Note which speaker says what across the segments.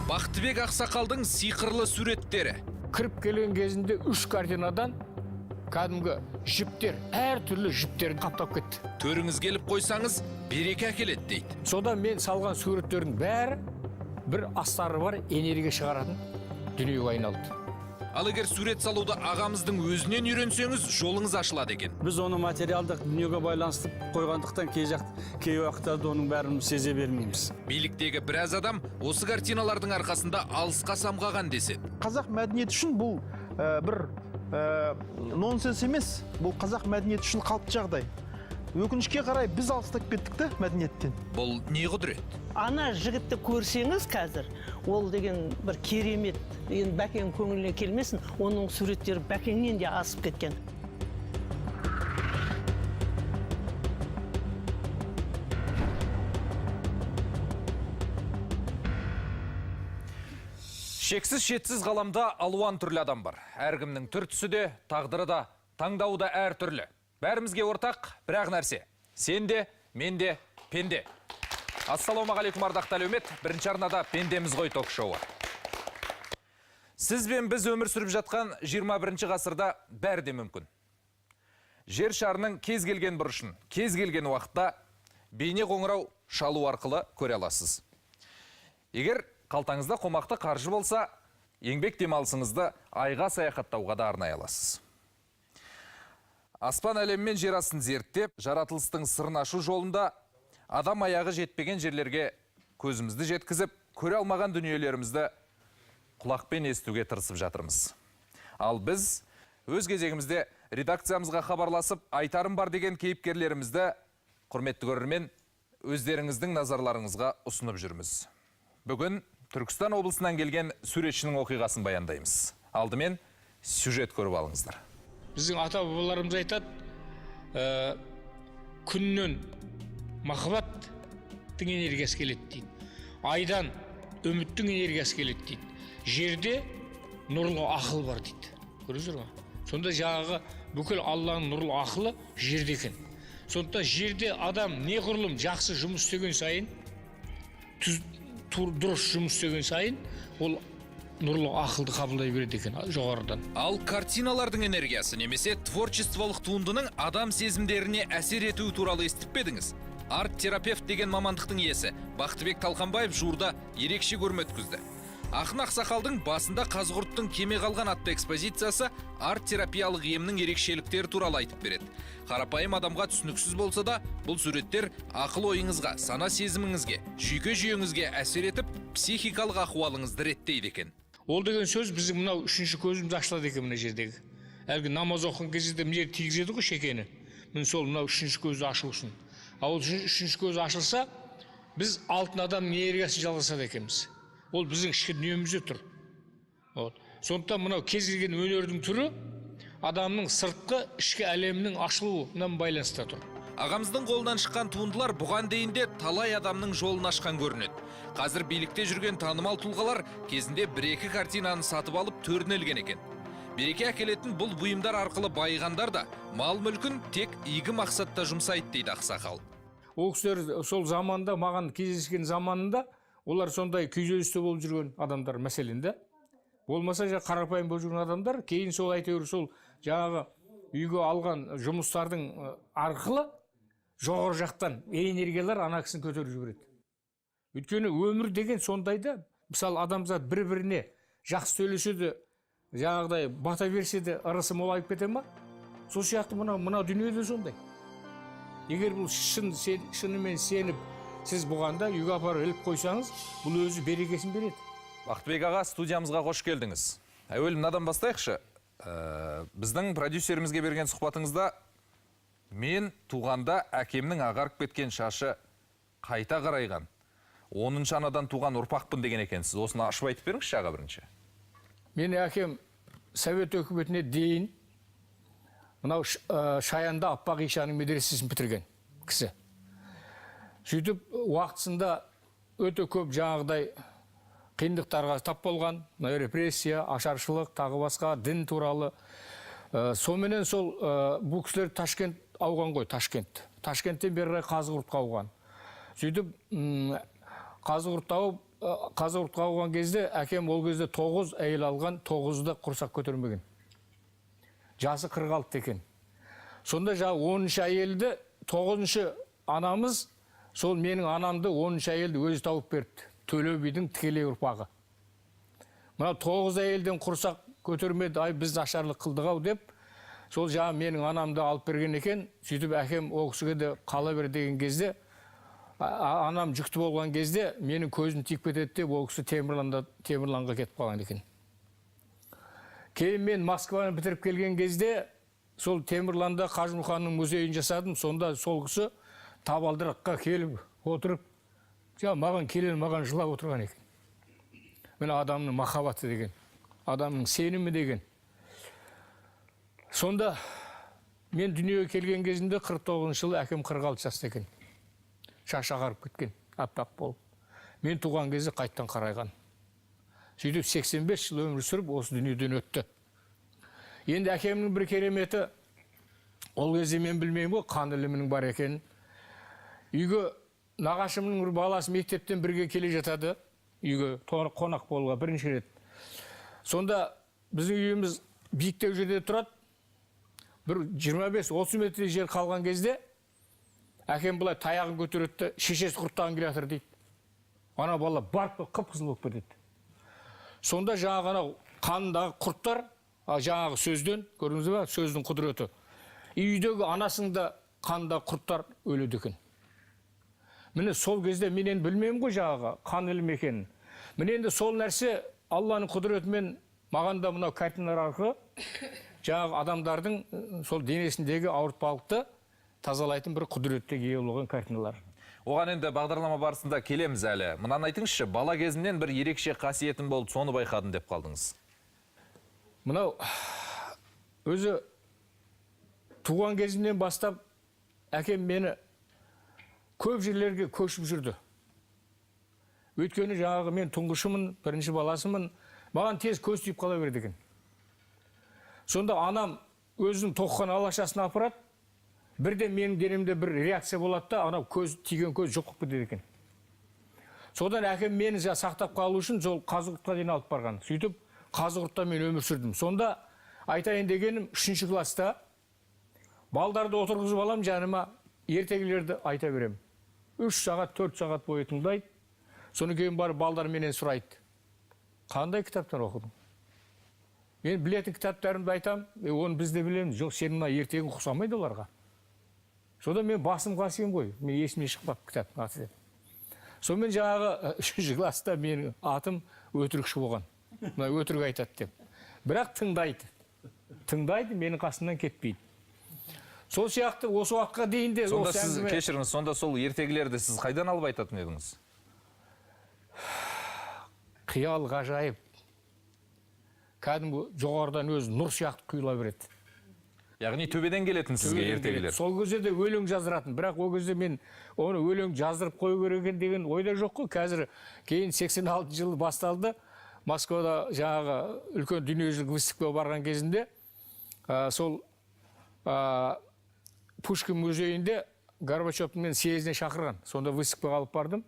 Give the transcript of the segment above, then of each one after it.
Speaker 1: Бақтыбек Ақсақалдың сиқырлы суреттері.
Speaker 2: Кіріп келген кезінде 3 картинадан кәдімгі жіптер, әр түрлі жіптерін қаптап кетті.
Speaker 1: Төріңіз келіп қойсаңыз, береке әкеледі дейді.
Speaker 2: Содан мен салған суреттердің бәрі бір астары бар, энергия шығаратын дүниеге айналды.
Speaker 1: Ал егер сурет салуды ағамыздың өзінен үйренсеңіз, жолыңыз ашылады екен.
Speaker 3: Біз оны материалдық дүниеге байланыстырып қойғандықтан кей уақыттарда оның бәрін сезе бермейміз.
Speaker 1: Биліктегі біраз адам осы картиналардың арқасында алысқа самғаған деседі.
Speaker 4: Қазақ мәдениеті үшін бұл бір нонсенс емес, бұл қазақ мәдениеті үшін қалыпты жағдай. Өкінішке қарай біз алыстап кеттік те мәдениеттен.
Speaker 1: Бұл не құдірет?
Speaker 5: Ана жігітті көрсеңіз қазір, ол деген бір керемет. Енді бәкең көңіліне келмесін, оның суреттері бәкеңнен де асып кеткен.
Speaker 1: Шексіз шетсіз ғаламда алуан түрлі адам бар. Әркімнің түр-түсі де, тағдыры да, таңдауы да әр түрлі. Бәрімізге ортақ бір-ақ нәрсе. Сен де, мен де, пенде. Ассалаумағалейкум ардақты әлеумет. Бірінші арнада пендеміз ғой ток-шоуы. Сіз бен біз өмір сүріп жатқан 21 ғасырда бәрі де мүмкін. Жер шарының кез келген бұрышын, кез келген уақытта бейне қоңырау шалу арқылы көре аласыз. Егер қалтаңызда қомақты қаржы болса, еңбек демалысыңызды айға саяхаттауға да арнай аласыз. Аспан әлеммен жер астын зерттеп, жаратылыстың сырын ашу жолында адам аяғы жетпеген жерлерге көзімізді жеткізіп, көре алмаған дүниелерімізді құлақпен естуге тырысып жатырмыз. Ал біз өз кезегімізде редакциямызға хабарласып, айтарым бар деген кейіпкерлерімізді құрметті көрермен өздеріңіздің назарларыңызға ұсынып жүрміз. Бүгін Түркістан облысынан келген суретшінің оқиғасын баяндаймыз. Алдымен сюжет көріп алыңыздар.
Speaker 2: Біздің ата-бабаларымыз айтады, күннен махаббаттың энергиясы келеді дейді. Айдан үміттің энергиясы келеді дейді. Жерде нұрлы ақыл бар дейді. Көрдіңіздер ме? Сонда жаңағы бүкіл Алланың нұрлы ақылы жерде екен. Сонда жерде адам неғұрлым жақсы жұмыс істеген сайын, дұрыс жұмыс істеген сайын, ол нұрлы ақылды қабылдай береді екен жоғарыдан.
Speaker 1: Ал картиналардың энергиясы немесе творчестволық туындының адам сезімдеріне әсер етуі туралы естіп пе едіңіз? Арт-терапевт деген мамандықтың иесі Бақтыбек Талқанбаев жуырда ерекше көрме өткізді. Ақын Ақсақалдың басында қазғұрттың кеме қалған атты экспозициясы арт-терапиялық емнің ерекшеліктері туралы айтып береді. Қарапайым адамға түсініксіз болса да, бұл суреттер ақыл ойыңызға, сана сезіміңізге, жүйке жүйеңізге әсер етіп, психикалық ахуалыңызды реттейді екен.
Speaker 2: Ол деген сөз біздің мынау үшінші көзіміз ашылады екен мына жердегі. Әлгі намаз оқыған кезде мына жерді тигізеді ғой шекені. Міне сол мынау үшінші көзді ашу үшін. Ал үшінші көз ашылса, біз алтын адам энергиясын жалғасады екенбіз. Ол біздің ішкі дүниемізде тұр. Сондықтан мынау кез келген өнердің түрі адамның сыртқы ішкі әлемінің ашылуынан байланысты тұр.
Speaker 1: Ағамыздың қолынан шыққан туындылар бұған дейін де талай адамның жолын ашқан көрінеді. Қазір билікте жүрген танымал тұлғалар кезінде бір-екі картинаны сатып алып төрінелген екен. Береке әкелетін бұл бұйымдар арқылы байығандар да мал мүлкін тек игі мақсатта жұмсайды дейді Ақсақал.
Speaker 2: Ол кісілер сол заманда, маған кездескен заманында, олар сондай күйзелісте болып жүрген адамдар мәселенде. Болмаса қарапайым болып жүрген адамдар, кейін сол әйтеуір сол жаңағы үйге алған жұмыстардың арқылы жоғары жақтан энергиялар ана кісіні көтеріп жібереді. Өйткені өмір деген сондайда, мысалы адамзат бір-біріне жақсы сөйлеседі, жаңағыдай бата берсе де ырысы молайып кете ма? Сол сияқты мына дүниеде сондай. Егер бұл шынымен сеніп, сіз бұғанда үйге апарып іліп қойсаңыз, бұл өзі берекесін береді.
Speaker 1: Бақтыбек аға, студиямызға қош келдіңіз. Әуелі мынадан бастайықшы. Біздің продюсерімізге берген сұхбатыңызда мен туғанда әкемнің ағарып кеткен шашы қайта қарайған, 10-шы анадан туған ұрпақпын деген екенсіз. Осыны ашып айтып беріңізші аға бірінші.
Speaker 2: Менің әкем Совет өкіметіне дейін мынау Шаянда Аппақ Ишаның медресесін бітірген кісі. Сөйтіп, уақытысында өте көп жаңағыдай қиындықтарға тап болған, репрессия, ашаршылық, тағы басқа, дін туралы. Соменен сол бұл кісілер Ташкент ауған ғой, Ташкенттен бері Қазығұртқа ауған. Сөйтіп, Қазығұртта ауып, Қазығұртқа алған кезде әкем ол кезде 9 әйел алған, 9-ды құрсақ көтермеген. Жасы 46 екен. Сонда 10-шы әйелді 9-шы анамыз, сол менің анамды 10-шы әйелді өзі тауып берді. Төле бидің тікелей ұрпағы. Мына 9 әйелден құрсақ көтермеді, ай біз нашарлық қылдық ау деп, сол менің анамды алып берген екен. Сөйтіп әкем ол кісіге де қала бер деген кезде, анам жүкті болған кезде менің көзім тиіп кетеді деп ол кісі Темірланға кетіп қалған екен. Кейін мен Москваны бітіріп келген кезде сол Темірланда Қажымұқанның музейін жасадым. Сонда сол кісі табалдырыққа келіп отырып, маған келел, маған жылап отырған екен. Міне адамның махаббаты деген, адамның сенімі деген. Сонда мен дүниеге келген кезінде 49 жылы әкем 46 жаста екен. Шаш ағарып кеткен, аппақ болып. Мен туған кезде қайттан қарайған. Сөйтіп 85 жыл өмір сүріп, осы дүниеден өтті. Енді әкемнің бір кереметі, ол кезде мен білмеймін ғой, қан ілімінің бар екенін. Үйге нағашымның бір баласы мектептен бірге келе жатады. Үйге қонақ болуға бірінші рет. Сонда біздің үйіміз биіктеу жерде тұрады. Бір 25-30 метр жер қалған кезде әкем былай таяғын көтереді, шешесі құрттаған келе жатыр дейді. Ана бала барып қып-қызыл болып кетеді. Сонда жаңағы қанындағы құрттар, жаңағы сөзден, көрдіңіз бе, сөздің құдіреті. Үйдегі анасының да қанындағы құрттар өледі екен. Міне сол кезде мен енді білмеймін ғой жаңағы қан ілім екенін. Міне енді сол нәрсе Алланың құдіретімен маған да мынау картиналар арқылы жаңағы адамдардың сол денесіндегі ауыртпалықты тазалайтын бір құдіретке ие болған картиналар.
Speaker 1: Оған енді бағдарлама барысында келеміз әлі. Мынаны айтыңызшы, бала кезімнен бір ерекше қасиетім болды, соны байқадым деп қалдыңыз.
Speaker 2: Мынау өзі туған кезімнен бастап әкем мені көп жерлерге көшіп жүрді. Өйткені жаңағы мен тұңғышымын, бірінші баласымын, маған тез көз тиіп қала берді екен. Сонда анам өзінің тоққан алашасын апарады, бірден менің денемде бір реакция болады да, анау көз тиген көз жоқып кетеді екен. Содан әкем мені сақтап қалу үшін сол Қазығұртқа дейін алып барған. Сөйтіп Қазығұртта мен өмір сүрдім. Сонда айтайын дегенім 3-ші класста балдарды отырғызып алам жаныма, ертегілерді айта берем. 3 сағат, 4 сағат бойы тыңдайды. Соны кейін барып балдар менен сұрайды. Қандай кітаптар оқыдың? Мен білетін кітаптарымды айтам, оны біз де білеміз. Жоқ, сен мына ертегің ұқсамайды оларға. Сода мен басым қасиым ғой. Мен есіме шықпап кітаптың аты деп. Сонымен жаңағы 3-ші класста менің атым өтірікші болған. Мына өтірік айтады деп. Бірақ тыңдайды. Тыңдайды, менің қасымнан кетпейді. Сол сияқты осы уақытқа дейін де...
Speaker 1: Сонда сіз, кешіріңіз, сонда сол ертегілерді сіз қайдан алып айтатын едіңіз?
Speaker 2: Қиял ғажайып. Кәдімгі жоғарыдан өзі нұр сияқты құйыла береді.
Speaker 1: Яғни төбеден келетін сізге ертегілер.
Speaker 2: Сол кезде де өлең жаздыратын. Бірақ ол кезде мен оны өлең жаздырып қою керек екен деген ойда жоқ қой. Қазір кейін 86 жылы басталды. Москвада жаңағы үлкен дүниежүзілік выставкаға барған кезінде сол Пушкин музейінде Горбачевтың мен съездіне шақырған. Сонда выставкаға алып бардым.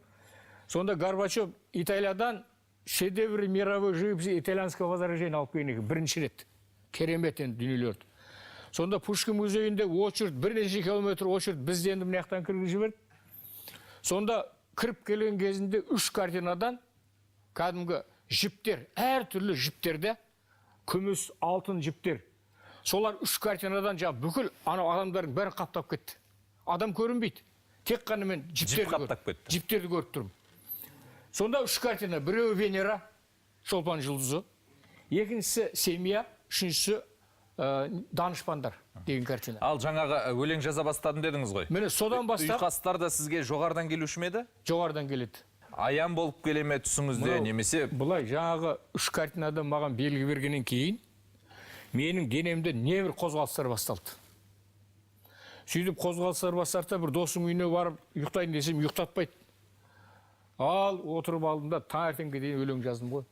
Speaker 2: Сонда Горбачев Италиядан шедевр мировой живописи итальянского возрождения алып келген екен. Бірінші рет. Керемет енді дүниелерді. Сонда Пушкин музейінде очередь, бірнеше километр очередь бізді енді мына жақтан кіргізіп жіберді. Сонда кіріп келген кезінде 3 картинадан кәдімгі жіптер, әртүрлі жіптерде, күміс, алтын жіптер. Солар 3 картинадан жаңа бүкіл адамдардың бәрін қаптап кетті. Адам көрінбейді. Тек қана мен жіптерді көріп тұрмын. Сонда 3 картина, біреуі Венера, Шолпан жұлдызы, екіншісі Семья, үшіншісі Данышпандар деген картина.
Speaker 1: Ал жаңағы өлең жаза бастадым дедіңіз ғой.
Speaker 2: Міне содан бастап...
Speaker 1: Ұйқастар да сізге жоғарыдан келуші ме еді?
Speaker 2: Жоғарыдан келеді.
Speaker 1: Аян болып келе ме түсіңізде, немесе...
Speaker 2: Бұлай жаңағы 3 картинада маған белгі бергеннен кейін, менің денемде небір қозғалыстар басталды. Сөйтіп қозғалыстар бастарда бір досым үйіне барып ұйықтайын десем ұйықтатпайды. Ал отырып алдымда таңертеңге дейін өлең жаздым ғой.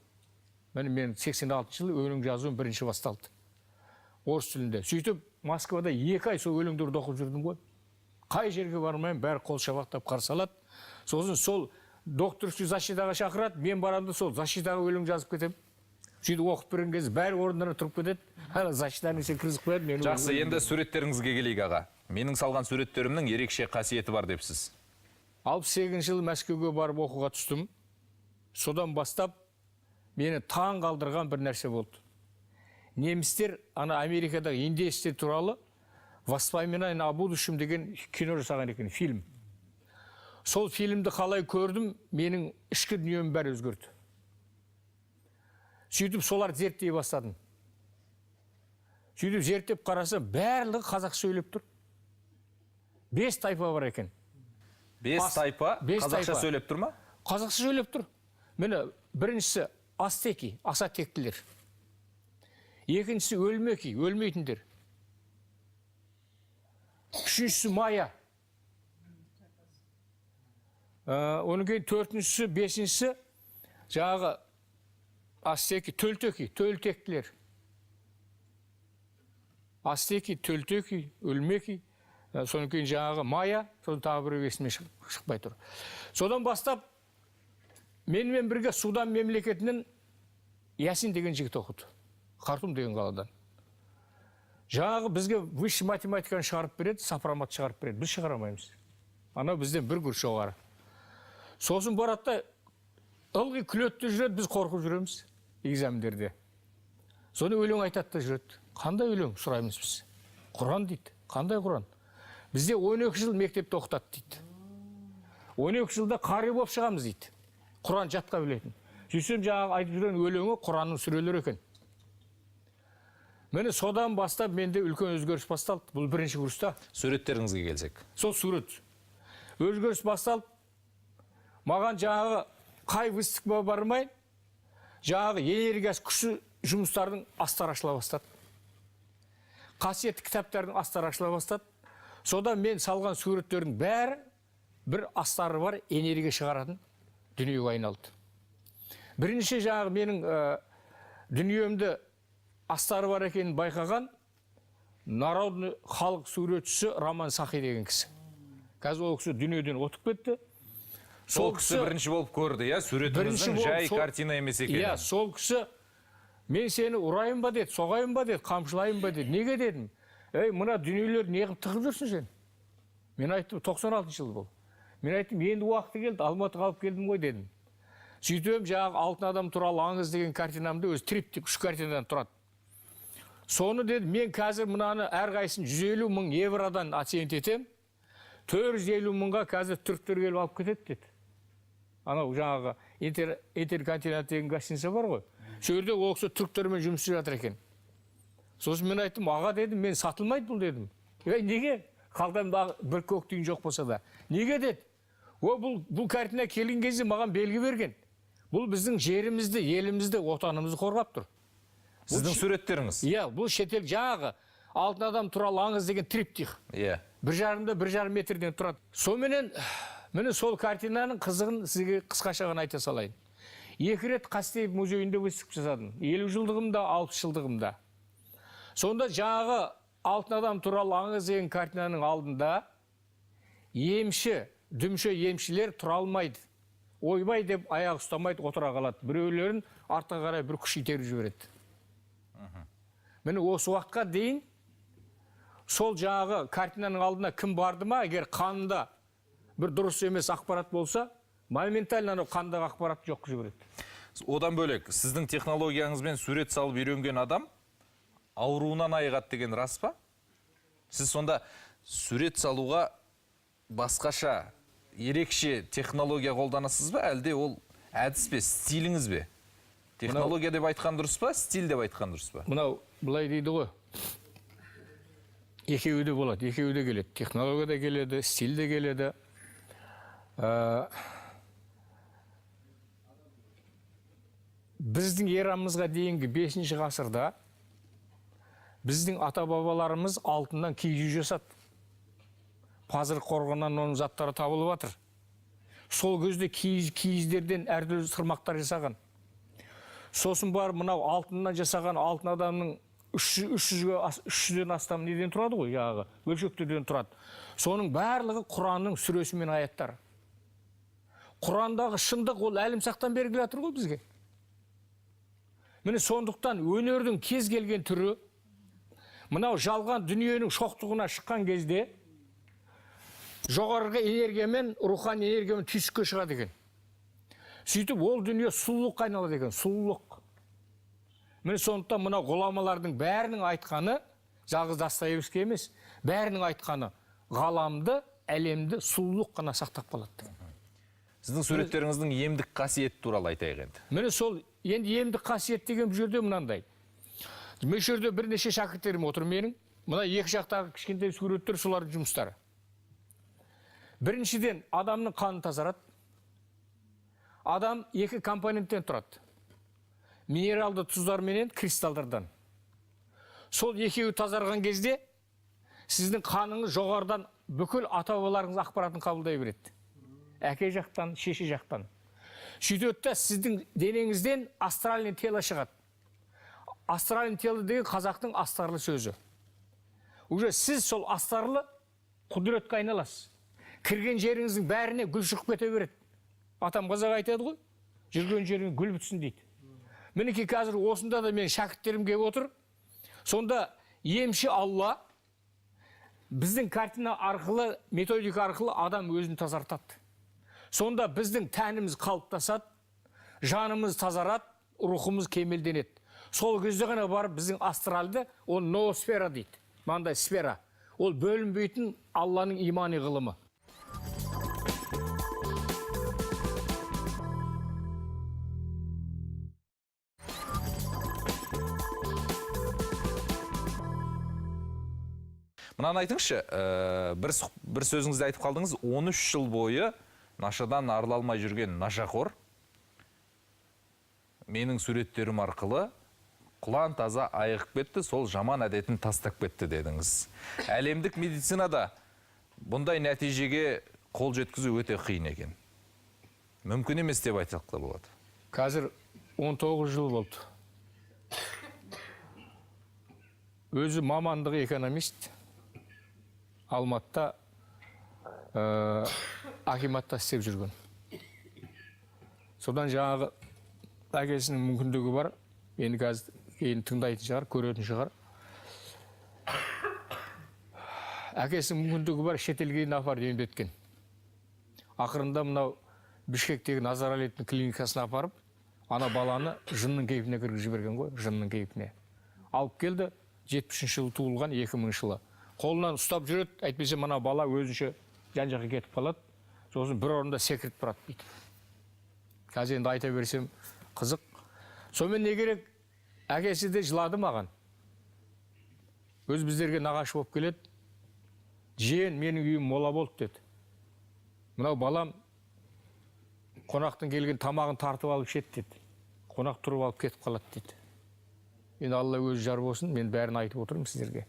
Speaker 2: Мен 86 жылы өлең жазуым бірінші басталды. Орыс тілінде. Сөйтіп Москвада 2 ай сол өлеңдерді оқып жүрдім ғой. Қай жерге бармайын бәрі қол шапақтап қарсы алады. Сосын сол докторшы защитаға шақырады, мен барамын да сол защитаға өлең жазып кетемін. Сөйтіп оқып берген кезде бәрі орындарына тұрып кетеді. Ана защитаның ішіне кіргізіп қояды.
Speaker 1: Жақсы, енді суреттеріңізге келейік аға. Менің салған суреттерімнің ерекше қасиеті бар депсіз.
Speaker 2: 68 жылы Мәскеуге барып оқуға түстім. Содан бастап мені таң қалдырған бір нәрсе болды. Немістер ана Америкадағы индеецтер туралы «Воспоминания о будущем» деген кино жасаған екен, фильм. Сол фильмді қалай көрдім, менің ішкі дүнием бәрі өзгерді. Сөйтіп солар зерттей бастадым. Сөйтіп зерттеп қараса, барлығы қазақша сөйлеп тұр. 5 тайпа бар екен.
Speaker 1: 5 тайпа қазақша сөйлеп тұр ма?
Speaker 2: Қазақша сөйлеп тұр. Міне, біріншісі астеки, аса тектілер. Екіншісі өлмеки, өлмейтіндер. Үшіншісі майя. Оның кейін төртіншісі, бесіншісі жаңағы астеки, төлтеки, төлтектілер. Астеки, төлтеки, өлмеки. Соның кейін жаңағы майя, соның тағы бір есіме шықпай тұр. Содан бастап менімен бірге Судан мемлекетінен Ясин деген жігіт оқыды. Хартум деген қаладан. Жаңағы бізге высший математиканы шығарып береді, сопромат шығарып береді. Біз шығарамаймыз. Ана бізден бір курс жоғары. Сосын барады да ылғи күлетті жүреді, біз қорқып жүреміз экзамендерде. Соны өлең айтады да жүреді. Қандай өлең сұраймыз біз? Құран дейді. Қандай Құран? Бізде 12 жыл мектепте оқытады дейді. 12 жылда қари болып шығамыз дейді. Құран жатқа білетін. Сөйтсем жаңағы айтып жүрген өлеңі Құранның сүрелері екен. Мені содан бастап менде үлкен өзгеріс басталды. Бұл бірінші курста.
Speaker 1: Суреттеріңізге келсек.
Speaker 2: Сол сурет. Өзгеріс басталды. Маған жаңағы қай выставкаға бармай, жаңағы энергиясы күші жұмыстардың астары ашыла бастады. Қасиетті кітаптардың астары ашыла бастады. Содан мен салған суреттердің бәрі бір астары бар, энергия шығаратын дүниеге айналды. Бірінші жаңағы менің дүниемді астары бар екенін байқаған народный халық суретшісі Роман Сахи деген кісі. Қазір ол кісі дүниеден өтіп кетті.
Speaker 1: Сол кісі бірінші болып көрді, иә, суретіңіздің жай картина емес екенін.
Speaker 2: Иә, сол кісі мен сені ұрайын ба деді, соғайын ба деді, қамшылайын ба деді. Неге дедім? Мына дүниелер неғып тығып жүрсің сен? Мен айттым, 96 жыл бұл. Мен айттым, енді уақыты келді, Алматыға алып келдім ғой дедім. Сөйтіп жаңағы алтын адам туралы аңыз деген картинамды өзі триптик 3 картинадан тұрады. Соны деді, мен қазір мынаны әрқайсысын 150 мың евродан оценить етем. 450 мыңға қазір түріктер келіп алып кетеді деді. Анау жаңағы интерконтинент деген гостиница бар ғой. Сол жерде ол кісі түріктермен жұмыс істеп жатыр екен. Сосын мен айттым, аға дедім, мен сатылмайды бұл дедім. Неге? Қалтамда бір көк тиын жоқ болса да. Неге деді? Бұл картина келген кезде маған белгі берген. Бұл біздің жерімізді, елімізді, отанымызды қорғап тұр.
Speaker 1: Сіздің суреттеріңіз?
Speaker 2: Иә, бұл шетел жаңағы алтын адам туралы аңыз деген триптих.
Speaker 1: Иә.
Speaker 2: 1,5 метрден тұрады. Соменен міне сол картинаның қызығын сізге қысқаша ғана айта салайын. 2 рет Қастеев музейінде выставка жасадым. 50 жылдығымда, 60 жылдығымда. Сонда жаңағы алтын адам туралы аңыз деген картинаның алдында емші, дүмші емшілер тұра алмайды. Ойбай деп аяқ ұстамайды, отыра қалады. Біреулерін артқа қарай бір күш итеріп жібереді. Міне осы уақытқа дейін сол жаңағы картинаның алдына кім барды ма, егер қанында бір дұрыс емес ақпарат болса, моментально қандағы ақпарат жоқ жібереді.
Speaker 1: Одан бөлек, сіздің технологияңызбен сурет салып үйренген адам ауруынан айығады деген рас па? Сіз сонда сурет салуға басқаша, ерекше технология қолданасыз ба, әлде ол әдіс бе, стиліңіз бе? Технология деп айтқан дұрыс па, стиль деп айтқан дұрыс па?
Speaker 2: Мынау былай дейді ғой. Екеуі де болады, екеуі де келеді. Технология да келеді, стиль де келеді. Біздің ерамызға дейінгі 5-ші ғасырда біздің ата-бабаларымыз алтыннан киіз үй жасады. Қазір қорғаннан оның заттары табылып жатыр. Сол кезде киіздерден әртүрлі сырмақтар жасаған. Сосын бар мынау алтыннан жасаған алтын адамның 300-ден астам неден тұрады ғой, яғы, өлшектерден тұрады. Соның барлығы Құранның сүресі мен аяттар. Құрандағы шындық ол әлімсақтан белгілі жатыр ғой бізге. Міне сондықтан өнердің кез келген түрі мынау жалған дүниенің шоқтығына шыққан кезде жоғарғы энергиямен, рухани энергиямен түйсікке шығады екен. Сөйтіп ол дүние сұлулыққа айналады екен, сұлулық. Міне сондықтан мынау ғұламалардың бәрінің айтқаны, жалғыз Достоевский емес, бәрінің айтқаны ғаламды, әлемді сұлулық қана сақтап қалады.
Speaker 1: Сіздің суреттеріңіздің емдік қасиеті туралы айтайық енді.
Speaker 2: Міне сол енді емдік қасиет деген бұл жерде мынандай. Бұл жерде бірнеше шәкірттерім отыр менің. Мына екі жақтағы кішкентай суреттер солардың жұмыстары. Біріншіден адамның қанын тазарады. Адам екі компоненттен тұрады. Минералды тұздар менен кристалдардан. Сол екеуі тазарған кезде сіздің қаныңыз жоғарыдан бүкіл ата-бабаларыңыз ақпаратын қабылдай береді. Әке жақтан, шеше жақтан. Сөйтеді сіздің денеңізден астральный тело шығады. Астральный тело деген қазақтың астарлы сөзі. Уже сіз сол астарлы құдіретке айналасыз. Кірген жеріңіздің бәріне гүл шығып кете береді. Атам қазақ айтады ғой, жүрген жеріңіз гүл бітсін дейді. Мінекей қазір осында да мен шәкірттерім келіп отыр. Сонда емші Алла біздің картина арқылы, методика арқылы адам өзін тазартады. Сонда біздің тәніміз қалыптасады, жанымыз тазарады, рухымыз кемелденеді. Сол кезде ғана барып біздің астральды, ол ноосфера дейді. Маңдай сфера. Ол бөлінбейтін Алланың имани ғылымы.
Speaker 1: Мынаны айтыңызшы, бір сөзіңізді айтып қалдыңыз, 13 жыл бойы нашадан арыла алмай жүрген нашақор менің суреттерім арқылы құлан таза айығып кетті, сол жаман әдетін тастап кетті дедіңіз. Әлемдік медицинада бұндай нәтижеге қол жеткізу өте қиын екен. Мүмкін емес деп айтсақ та болады.
Speaker 2: Қазір 19 жыл болды. Өзі мамандығы экономист. Алматыда акиматта істеп жүрген. Содан жаңағы әкесінің мүмкіндігі бар. Мені қазір кейін тыңдайтын шығар, көретін шығар. Әкесінің мүмкіндігі бар, шетелге апарып емдеткен. Ақырында мынау Бішкектегі Назаралеттің клиникасына апарып, ана баланы жынның кейпіне кіргізіп жіберген ғой, жынның кейпіне. Алып келді, 70 жылы туылған, 2000 жылы. Қолынан ұстап жүреді, әйтпесе мына бала өзінше жан-жаққа кетіп қалады. Сосын бір орында секіріп тұрады дейді. Қазір енді айта берсем қызық. Сонымен не керек? Әкесі де жылады маған. Өз біздерге нағашы болып келеді. Жиен, менің үйім мола болды деді. Мынау балам қонақтың келген тамағын тартып алып ішеді деді. Қонақ тұрып алып кетіп қалады деді. Енді Алла өзі жар болсын, мен бәрін айтып отырмын сіздерге.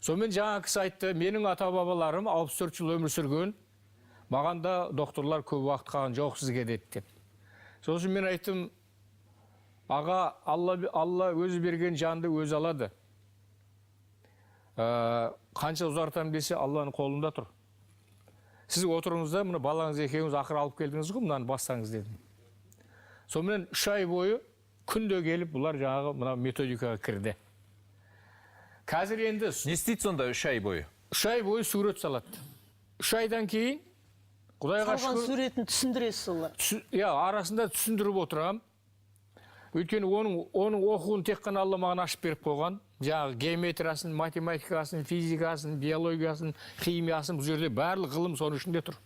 Speaker 2: Сонымен жаңа кісі айтты, менің ата-бабаларым 64 жыл өмір сүрген, маған да докторлар көп уақыт қалған жоқ сізге деді деп. Сосын мен айттым, аға, Алла өзі берген жанды өзі алады. Қанша ұзартам десе, Алланың қолында тұр. Сіз отырыңызда, мұны балаңыз екеуіңіз ақыр алып келдіңіз ғой, мұнаны бастаңыз дедім. Сонымен 3 ай бойы күнде келіп, бұлар жаңағы мына методикаға кірді. Қазір енді...
Speaker 1: Не істейді сонда 3 ай бойы?
Speaker 2: 3 ай бойы сурет салады. 3 айдан кейін Құдайға шүкір...
Speaker 5: Салған суретін түсіндіресіз олар.
Speaker 2: Арасында түсіндіріп отырам. Өйткені оның оқуын тек қана Алла маған ашып беріп қойған. Жаңағы геометриясын, математикасын, физикасын, биологиясын, химиясын, бұл жерде барлық ғылым соның ішінде тұр.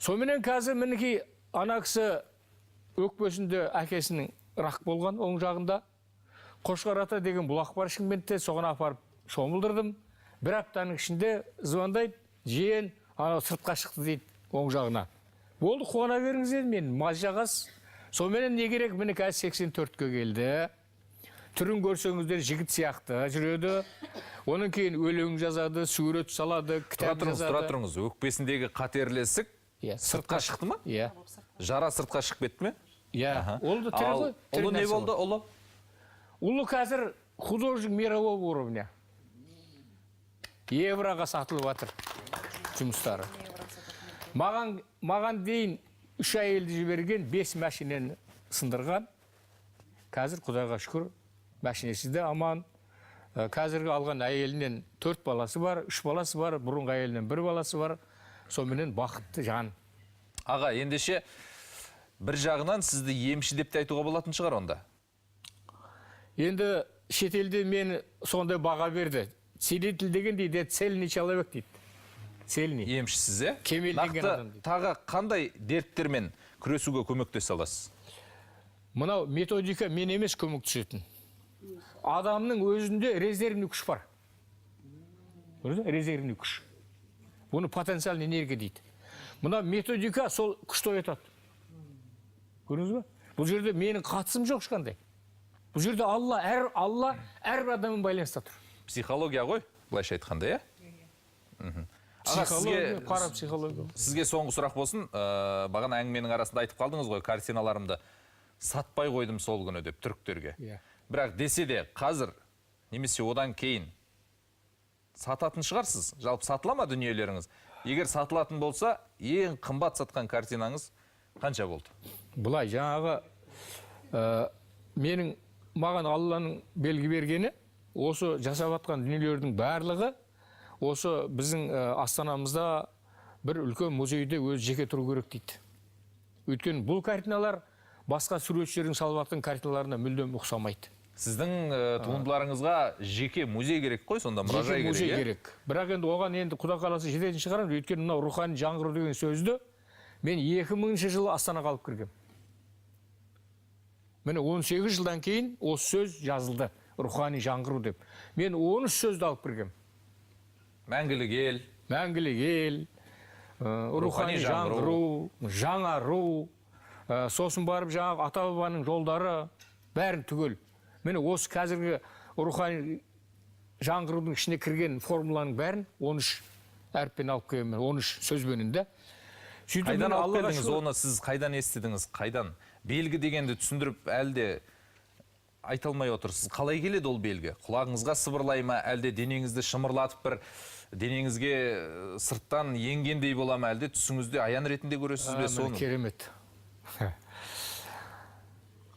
Speaker 2: Сонымен қазір мінекей ана кісі өкпесінде әкесінің рак болған оң жағында. Қошқар ата деген бұлақ бар Шымкентте, соған апарып шомылдырдым. Бір аптаның ішінде звондайды, жиен сыртқа шықты дейді оң жағына. Болды, қуана беріңіз деді, мен маз жағас. Сонымен не керек, мені қазір 84-ке келді. Түрін көрсеңіздер жігіт сияқты жүреді. Оның кейін өлең жазады, сурет салады, кітап жазады.
Speaker 1: Тұра тұрыңыз, өкпесіндегі қатерлесік сыртқа шықты ма?
Speaker 2: Иә.
Speaker 1: Жара сыртқа шығып кетті ме?
Speaker 2: Иә. Ол да тірі ғой.
Speaker 1: Ұлы не болды, ұлы?
Speaker 2: Ұлы қазір художник мирового уровня. Евроға сатылып жатыр жұмыстары. Маған дейін 3 әйелді жіберген, 5 машинені сындырған. Қазір Құдайға шүкір, машинесі де аман. Қазіргі алған әйелінен 4 баласы бар, 3 баласы бар, бұрынғы әйелінен 1 баласы бар. Сонымен бақытты жан.
Speaker 1: Аға, ендеше бір жағынан сізді емші деп те айтуға болатын шығар онда.
Speaker 2: Енді шетелде мені сондай баға берді. Целитель деген дейді, цельный человек дейді. Цельный.
Speaker 1: Емшісіз, е?
Speaker 2: Кемелденген адам дейді.
Speaker 1: Тағы қандай дерттермен күресуге көмектесе аласыз?
Speaker 2: Мынау методика мен емес көмектесетін. Адамның өзінде резервный күш бар. Резервный күш. Бұны потенциальный энергия дейді. Мына методика сол күшті оятады. Көрдіңіз бе? Бұл жерде менің қатысым жоқ ешқандай. Бұл жерде Алла әрбір адаммен байланыста тұр.
Speaker 1: Психология ғой, былайша айтқанда, иә?
Speaker 2: Психология, пара психология.
Speaker 1: Сізге соңғы сұрақ болсын. Бағана әңгіменің арасында айтып қалдыңыз ғой, картиналарымды сатпай қойдым сол күні деп түріктерге. Бірақ десе де қазір немесе одан кейін сататын шығарсыз. Жалпы сатыла ма дүниелеріңіз? Егер сатылатын болса, ең қымбат сатқан картинаңыз қанша болды?
Speaker 2: Бұлай жаңағы маған Алланың белгі бергені, осы жасап атқан дүниелердің барлығы осы біздің Астанамызда бір үлкен музейде өз жеке тұру керек дейді. Өйткені бұл картиналар басқа суретшілердің салып атқан картиналарына мүлдем ұқсамайды.
Speaker 1: Сіздің туындыларыңызға жеке музей керек қой, сонда мұражай керек.
Speaker 2: Жеке музей керек. Бірақ енді оған енді Құда қаласа жететін шығарамыз. Өйткені мынау рухани жаңғыру деген сөзді мен 2000 жылы Астанаға алып кіргем. Міне 18 жылдан кейін осы сөз жазылды. Рухани жаңғыру деп. Мен 13 сөзді алып кіргем.
Speaker 1: Мәңгілік ел.
Speaker 2: Мәңгілік ел, рухани жаңғыру, жаңару, сосын барып жаңағы ата-бабаның жолдары, бәрін түгел. Міне осы қазіргі рухани жаңғырудың ішіне кірген формуланың бәрін 13 әріппен алып келемін, 13 сөзбенін де.
Speaker 1: Қайдан алып келдіңіз оны, сіз қайдан естідіңіз, қайдан? Белгі дегенді түсіндіріп әлде айта алмай отырсыз. Қалай келеді ол белгі? Құлағыңызға сыбырлай ма, әлде денеңізді шымырлатып бір денеңізге сырттан енгендей бола ма, әлде түсіңізде аян ретінде көресіз бе соны?
Speaker 2: Керемет.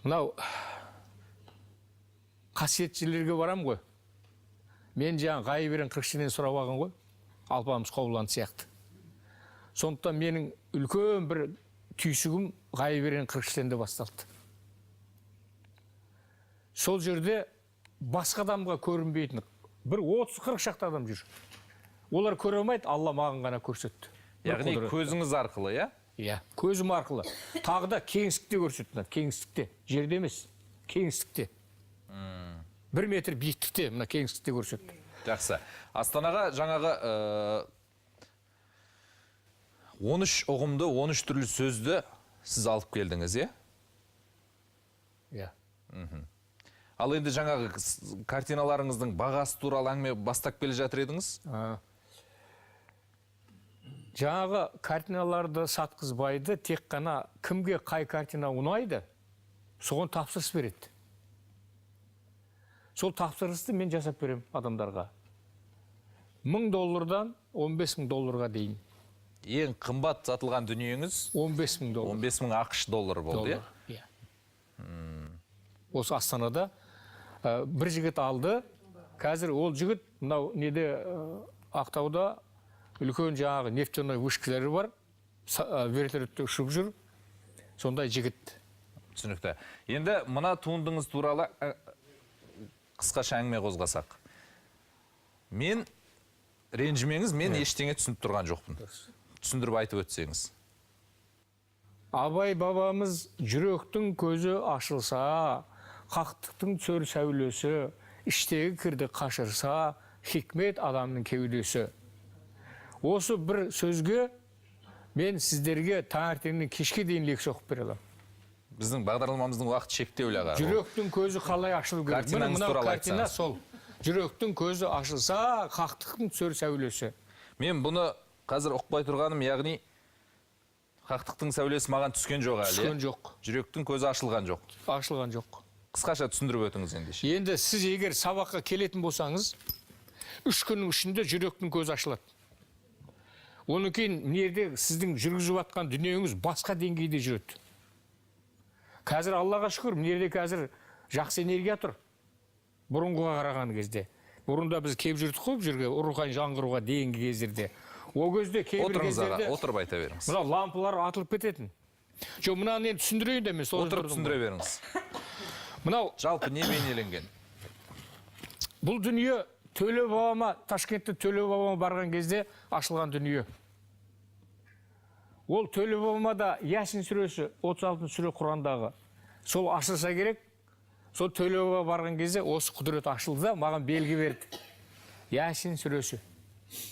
Speaker 2: Мынау қасиетшілерге барам ғой. Мен жаңа ғайып-ерен қырықшеден сұрап алған ғой. Алпамыс Қобылан сияқты. Сондықтан менің үлкен бір түйсігім ғайып-ерен қырықшеден басталды. Сол жерде басқа адамға көрінбейтін бір 30-40 шақты адам жүр. Олар көре алмайды, Алла маған ғана көрсетті.
Speaker 1: Яғни көзіңіз арқылы, иә?
Speaker 2: Иә, көзім арқылы. Тағы да кеңістікте көрсетті. Кеңістікте, жерде емес, кеңістікте. 1 метр биіктікте, мына кеңістікте көрсетті.
Speaker 1: Жақсы. Астанаға жаңағы 13 ұғымды, 13 түрлі сөзді сіз алып келдіңіз, иә?
Speaker 2: Иә.
Speaker 1: Ал енді жаңағы картиналарыңыздың бағасы туралы әңгіме бастап келе жатыр едіңіз?
Speaker 2: Жаңағы картиналарды сатқызбайды, тек қана кімге қай картина ұнайды, соған тапсырыс береді. Сол тапсырысты мен жасап берем адамдарға. $1000-дан $15,000 дейін.
Speaker 1: Ең қымбат сатылған дүниеңіз
Speaker 2: $15,000.
Speaker 1: 15,000 ақш доллары болды,
Speaker 2: иә? Осы Астанада бір жігіт алды. Қазір ол жігіт мынау неде Ақтауда үлкен жаңағы нефтяной вышкалары бар. Вертолетте ұшып жүр. Сондай жігіт.
Speaker 1: Түсінікті. Енді мына туындыңыз туралы қысқаша әңгіме қозғасақ. Мен ренжімеңіз, мен ештеңе түсініп тұрған жоқпын. Түсіндіріп айтып өтсеңіз.
Speaker 2: Абай бабамыз жүректің көзі ашылса, қақтықтың түсер сәулесі, іштегі кірді қашырса, хикмет адамның кеудесі. Осы бір сөзге мен сіздерге таңертеңнен кешке дейін лекция оқып бере аламын.
Speaker 1: Біздің бағдарламамыздың уақыт шектеулі аға.
Speaker 2: Жүректің көзі қалай ашылу керек?
Speaker 1: Картинаңыз туралы
Speaker 2: картина сол. Жүректің көзі ашылса, қақтықтың түсер сәулесі.
Speaker 1: Мен бұны қазір ұқпай тұрғаным, яғни қақтықтың сәулесі маған түскен жоқ әлі.
Speaker 2: Түскен жоқ.
Speaker 1: Жүректің көзі ашылған жоқ.
Speaker 2: Ашылған жоқ.
Speaker 1: Қысқаша түсіндіріп өтіңіз ендеше.
Speaker 2: Енді сіз егер сабаққа келетін болсаңыз, 3 күннің ішінде жүректің көзі ашылады. Онан кейін мына жерде сіздің жүргізіп жатқан дүниеңіз басқа деңгейде жүреді. Қазір Аллаға шүкір, мына жерде қазір жақсы энергия тұр. Бұрынғыға қараған кезде. Бұрында біз кеп жүрдік қой бұл жерге рухани жаңғыруға дейінгі кездерде. Ол кезде кейбір кездерде
Speaker 1: отырып айта беріңіз.
Speaker 2: мына лампалар атылып кететін. Жоқ, мынаны енді түсіндірейін де мен сол
Speaker 1: Отырып түсіндіре беріңіз.
Speaker 2: Мынау
Speaker 1: Жалпы не бейнеленген?
Speaker 2: бұл дүние Төле бабама, Ташкентте Төле бабама барған кезде ашылған дүние. Ол Төле бабама да Ясин сүресі 36 сүре Құрандағы. Сол ашылса керек. Сол Төле баба барған кезде осы құдірет ашылды да маған белгі берді. Ясин сүресі.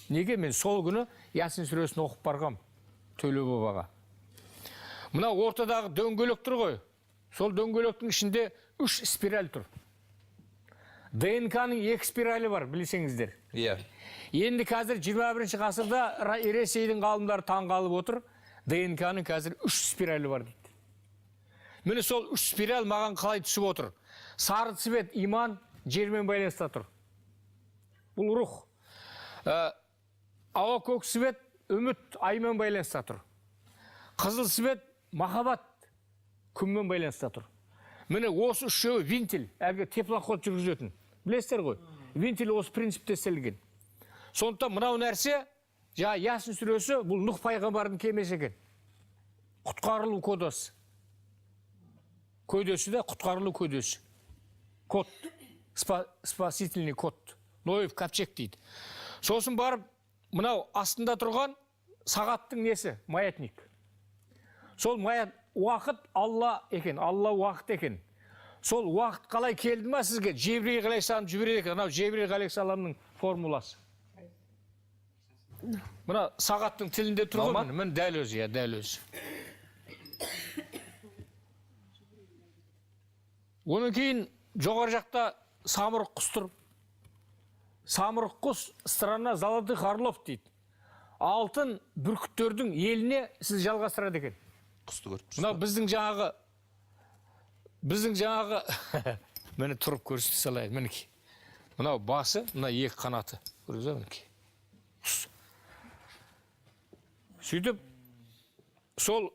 Speaker 2: Неге мен сол күні Ясин сүресін оқып барғам Төле бабаға. Мына ортадағы дөңгелек тұр ғой. Сол дөңгелектің ішінде 3 спираль тұр. ДНК-ның 2 спиралі бар, білсеңіздер.
Speaker 1: Иә.
Speaker 2: Енді қазір 21 ғасырда Ресейдің ғалымдары таңғалып отыр. ДНК-ның қазір 3 спиралі бар дейді. Міне сол 3 спираль маған қалай түсіп отыр? Сары цвет иман жермен байланыста тұр. Бұл рух. Ауа көк цвет үміт аймен байланыста тұр. Қызыл цвет махаббат күнмен байланыста тұр. Міне осы үшеуі винтель, әлгі теплоход жүргізетін. Білесіздер ғой? Винтель осы принципте істелген. Сондықтан мынау нәрсе, Ясин сүресі бұл Нұх пайғамбардың кемесі екен. Құтқарылу кодасы. Көдесі де құтқарылу көдесі. Код. Спасительный код. Ноев капчек дейді. Сосын барып, мынау астында тұрған сағаттың несі? Маятник. Сол уақыт Алла екен, Алла уақыт екен. Сол уақыт қалай келді ма сізге? Жебрейіл ғалейхиссалам жібереді екен. Мынау Жебрейіл ғалейхиссаламның формуласы. Мына сағаттың тілінде тұр ғой, міне дәл өзі, дәл өзі. Оның кейін жоғары жақта самұрық құс тұр. Самұрық құс страна золотых орлов дейді. Алтын бүркіттердің еліне сіз жалғастырады екен.
Speaker 1: Құсты көріп.
Speaker 2: Мынау біздің жаңағы мені тұрып көрсете салайын, мінекей. Мынау басы, мына 2 қанаты. Көрдіңіз бе, мінекей. Сөйтіп, сол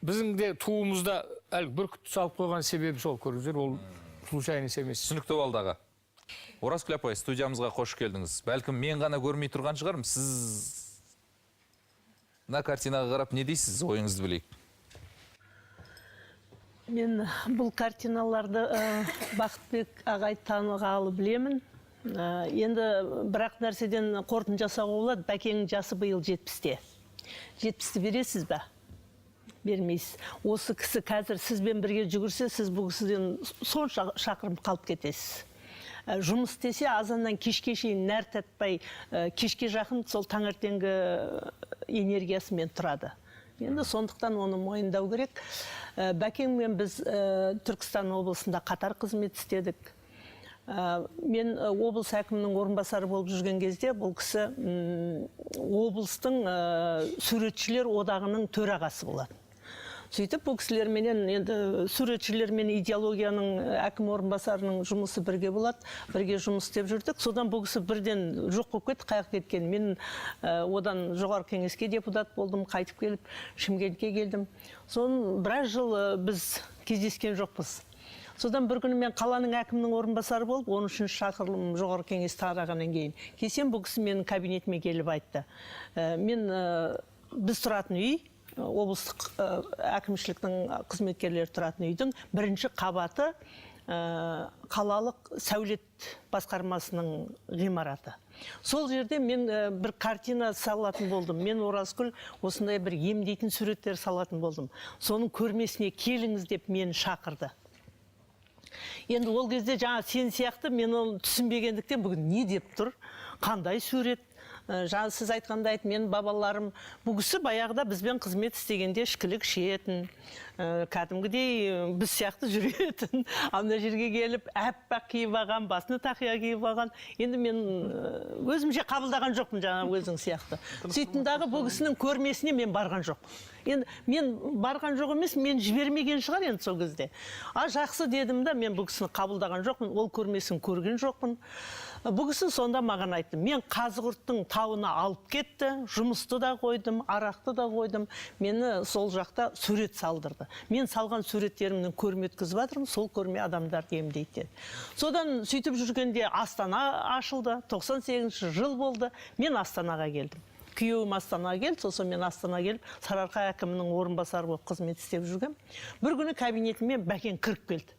Speaker 2: біздің де туымызда әлгі бүркіт салып қойған себебі сол, көрдіңіздер, ол случайность емес.
Speaker 1: Түсінікті балдағы. Оразкүл апай, студиямызға қош келдіңіз. Бәлкім мен ғана көрмей тұрған шығармын. Сіз мына картинаға қарап не дейсіз? Ойыңызды білейік.
Speaker 5: Мен бұл картиналарды Бақытбек ағай танығалы білемін. Енді бірақ нәрседен қорытынды жасауға болады. Бәкеңнің жасы биыл 70-те. 70-ті бересіз бе? Бермейсіз. Осы кісі қазір сізбен бірге жүгірсе, сіз бұл кісіден сонша шақырым қалып кетесіз. Жұмыс істесе, азаннан кешке шейін нәр татпай, кешке жақын сол таңертеңгі энергиясымен тұрады. Енді сондықтан оны мойындау керек. Бәкеңмен біз Түркістан облысында қатар қызмет істедік. Мен облыс әкімінің орынбасары болып жүрген кезде бұл кісі облыстың суретшілер одағының төрағасы болады. Сөйтіп бұл кісілерменен енді суретшілермен идеологияның әкім орынбасарының жұмысы бірге болады, бірге жұмыс істеп жүрдік. Содан бұл кісі бірден жоқ болып кетті, қайық кеткен. Мен одан жоғары кеңеске депутат болдым, қайтып келіп Шымкентке келдім. Соны біраз жыл біз кездескен жоқпыз. Содан бір күні мен қаланың әкімінің орынбасары болып, 13-ші шақырылым жоғары кеңес тарағаннан кейін. Келсем бұл кісі менің кабинетіме келіп айтты. Біз тұратын үй, облыстық әкімшіліктің қызметкерлері тұратын үйдің 1-ші қабаты қалалық сәулет басқармасының ғимараты. Сол жерде мен бір картина салатын болдым. Мен Оразкүл осындай бір емдейтін суреттер салатын болдым. Соның көрмесіне келіңіз деп мені шақырды. Енді ол кезде жаңа сен сияқты мен оны түсінбегендіктен бүгін не деп тұр, қандай сурет. Жаңа сіз айтқандай мен бабаларым бұл кісі баяғыда бізбен қызмет істегенде ішкілік ішетін, кәдімгідей біз сияқты жүретін. Ана жерге келіп әппақ киіп алған, басына тақия киіп алған. Енді мен өзімше қабылдаған жоқпын жаңа өзің сияқты. Сөйтімдағы бұл кісінің көрмесіне мен барған жоқ. енді мен барған жоқ емес, мен жібермеген шығар енді сол кезде. Жақсы дедім да, мен бұл кісіні қабылдаған жоқпын, ол көрмесін көрген жоқпын. Бұл кісі сонда маған айтты, мен Қазығұрттың тауына алып кетті, жұмысты да қойдым, арақты да қойдым, мені сол жақта сурет салдырды. Мен салған суреттерімнің көрме өткізіп жатырмын, сол көрме адамдарды емдейді. Содан сөйтіп жүргенде Астана ашылды, 98 жыл болды, мен Астанаға келдім. Күйеуім Астанаға келді, сосын мен Астанаға келіп, Сарыарқа әкімінің орынбасары болып қызмет істеп жүргем. Бір күні кабинетіме Бәкен кіріп келді.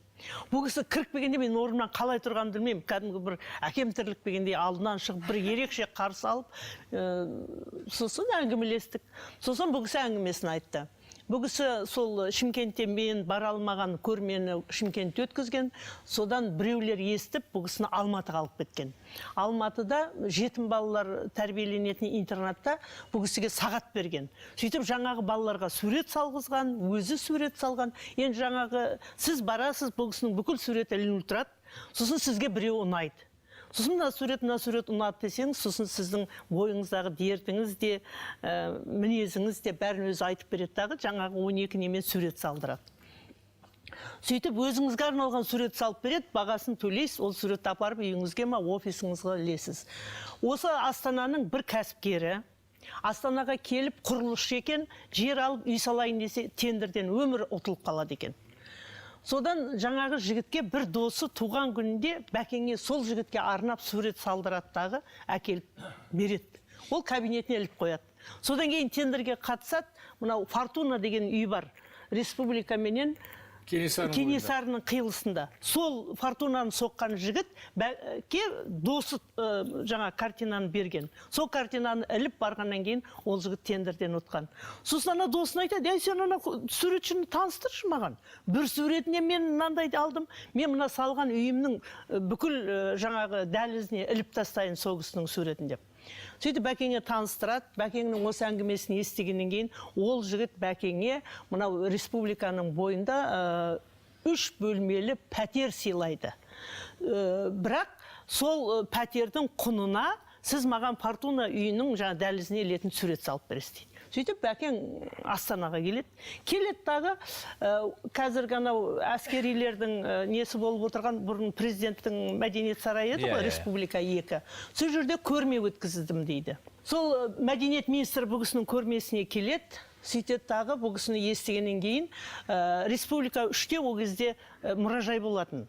Speaker 5: Бұл кісі кіріп келгенде мен орнымнан қалай тұрғанымды білмеймін. Кәдімгі бір әкем тірлік дегендей алдынан шығып бір ерекше қарсы алып, сосын әңгімелестік. Сосын бұл кісі әңгімесін айтты. Бұл кісі сол Шымкентте мен бара алмаған көрмені Шымкентте өткізген. Содан біреулер естіп, бұл кісіні Алматыға алып кеткен. Алматыда жетім балалар тәрбиеленетін интернатта бұл кісіге сағат берген. Сөйтіп жаңағы балаларға сурет салғызған, өзі сурет салған. Енді жаңағы сіз барасыз, бұл кісінің бүкіл суреті ілініп тұрады. Сосын сізге біреу ұнайды. Сосын мына сурет ұнады десеңіз, сосын сіздің бойыңыздағы дертіңіз де, мінезіңіз де бәрін өзі айтып береді дағы, жаңағы 12 немен сурет салдырады. Сөйтіп өзіңізге арналған сурет салып береді, бағасын төлейсіз, ол суретті апарып үйіңізге ма, офисіңізге ілесіз. Осы Астананың бір кәсіпкері Астанаға келіп құрылысшы екен, жер алып үй салайын десе, тендерден өмір ұтылып қалады екен. Содан жаңағы жігітке бір досы туған күнінде Бәкенге сол жігітке арнап сурет салдыраттағы әкеліп береді. Ол кабинетіне іліп қояды. Содан кейін тендерге қатысады. Мынау Фортуна деген үй бар. Республика менен Кенесарының қиылысында. Сол Фортунаны соққан жігіт досы жаңа картинаны берген. Сол картинаны іліп барғаннан кейін ол жігіт тендерден ұтқан. Сосын ана досына айтады, сен ана суретшіні таныстыршы маған. Бір суретіне мен мынандайды алдым. Мен мына салған үйімнің бүкіл жаңағы дәлізіне іліп тастайын сол кісінің суретін деп. Сөйтіп Бәкенге таныстырады. Бәкеннің осы әңгімесін естігеннен кейін ол жігіт Бәкенге мынау республиканың бойында 3 бөлмелі пәтер сыйлайды. Бірақ сол пәтердің құнына сіз маған Фортуна үйінің жаңа дәлізіне ілетін сурет салып бересіз дейді. Сөйтіп Бәкен Астанаға келеді. Келеді дағы қазіргі анау әскерилердің несі болып отырған бұрын президенттің мәдениет сарайы еді ғой, республика 2. Сол жерде көрме өткіздім дейді. Сол мәдениет министрі бұл кісінің көрмесіне келеді. Сөйтеді дағы бұл кісіні естігеннен кейін республика 3-те ол кезде мұражай болатын.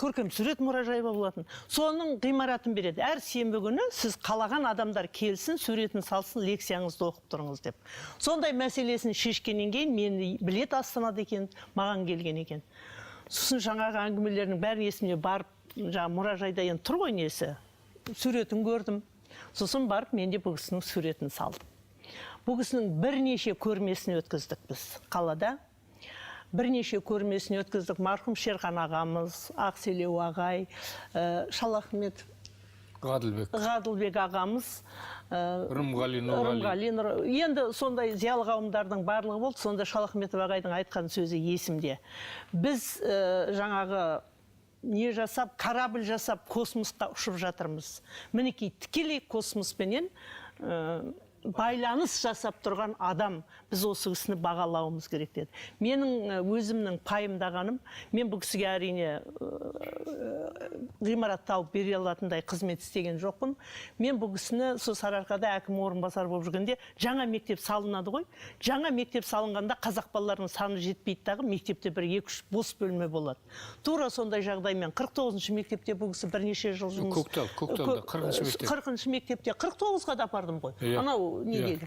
Speaker 5: Көркем сурет мұражайы болатын. Соның ғимаратын береді. Әр сенбі күні сіз қалаған адамдар келсін, суретін салсын, лекцияңызды оқып тұрыңыз деп. Сондай мәселесін шешкеннен кейін мені білет Астанада екен, маған келген екен. Сосын жаңағы әңгімелерінің бәрін есімде барып, жаңа мұражайда енді тұр ғой несі, суретін көрдім. Сосын барып менде бұл кісінің суретін салдым. Бұл кісінің бірнеше көрмесін өткіздік біз қалада. Бірнеше көрмесін өткіздік. Марқұм Шерхан ағамыз, Ақселеу ағай, Шалахмет Ғадылбек ағамыз,
Speaker 2: Рымғали.
Speaker 5: Енді сондай зиялы қауымдардың барлығы болды. Сонда Шалахметов ағайдың айтқан сөзі есімде. Біз жаңағы не жасап, корабль жасап, космосқа ұшып жатырмыз. Мінекей тікелей космоспенен байланыс жасап тұрған адам, біз осы кісіні бағалауымыз керек деді. Менің өзімнің пайымдағаным, мен бұл кісіге әрине ғимарат тауып бере алатындай қызмет істеген жоқпын. Мен бұл кісіні сол Сарыарқада әкім орынбасары болып жүргенде жаңа мектеп салынады ғой. Жаңа мектеп салынғанда қазақ балаларының саны жетпейді дағы, мектепте бір 2-3 бос бөлме болады. Тура сондай жағдаймен 49-шы мектепте бұл кісі бірнеше жыл жұмыс.
Speaker 2: Көкталда
Speaker 5: 40-шы мектепте 49-ға да апардым ғой. Анау не дейді.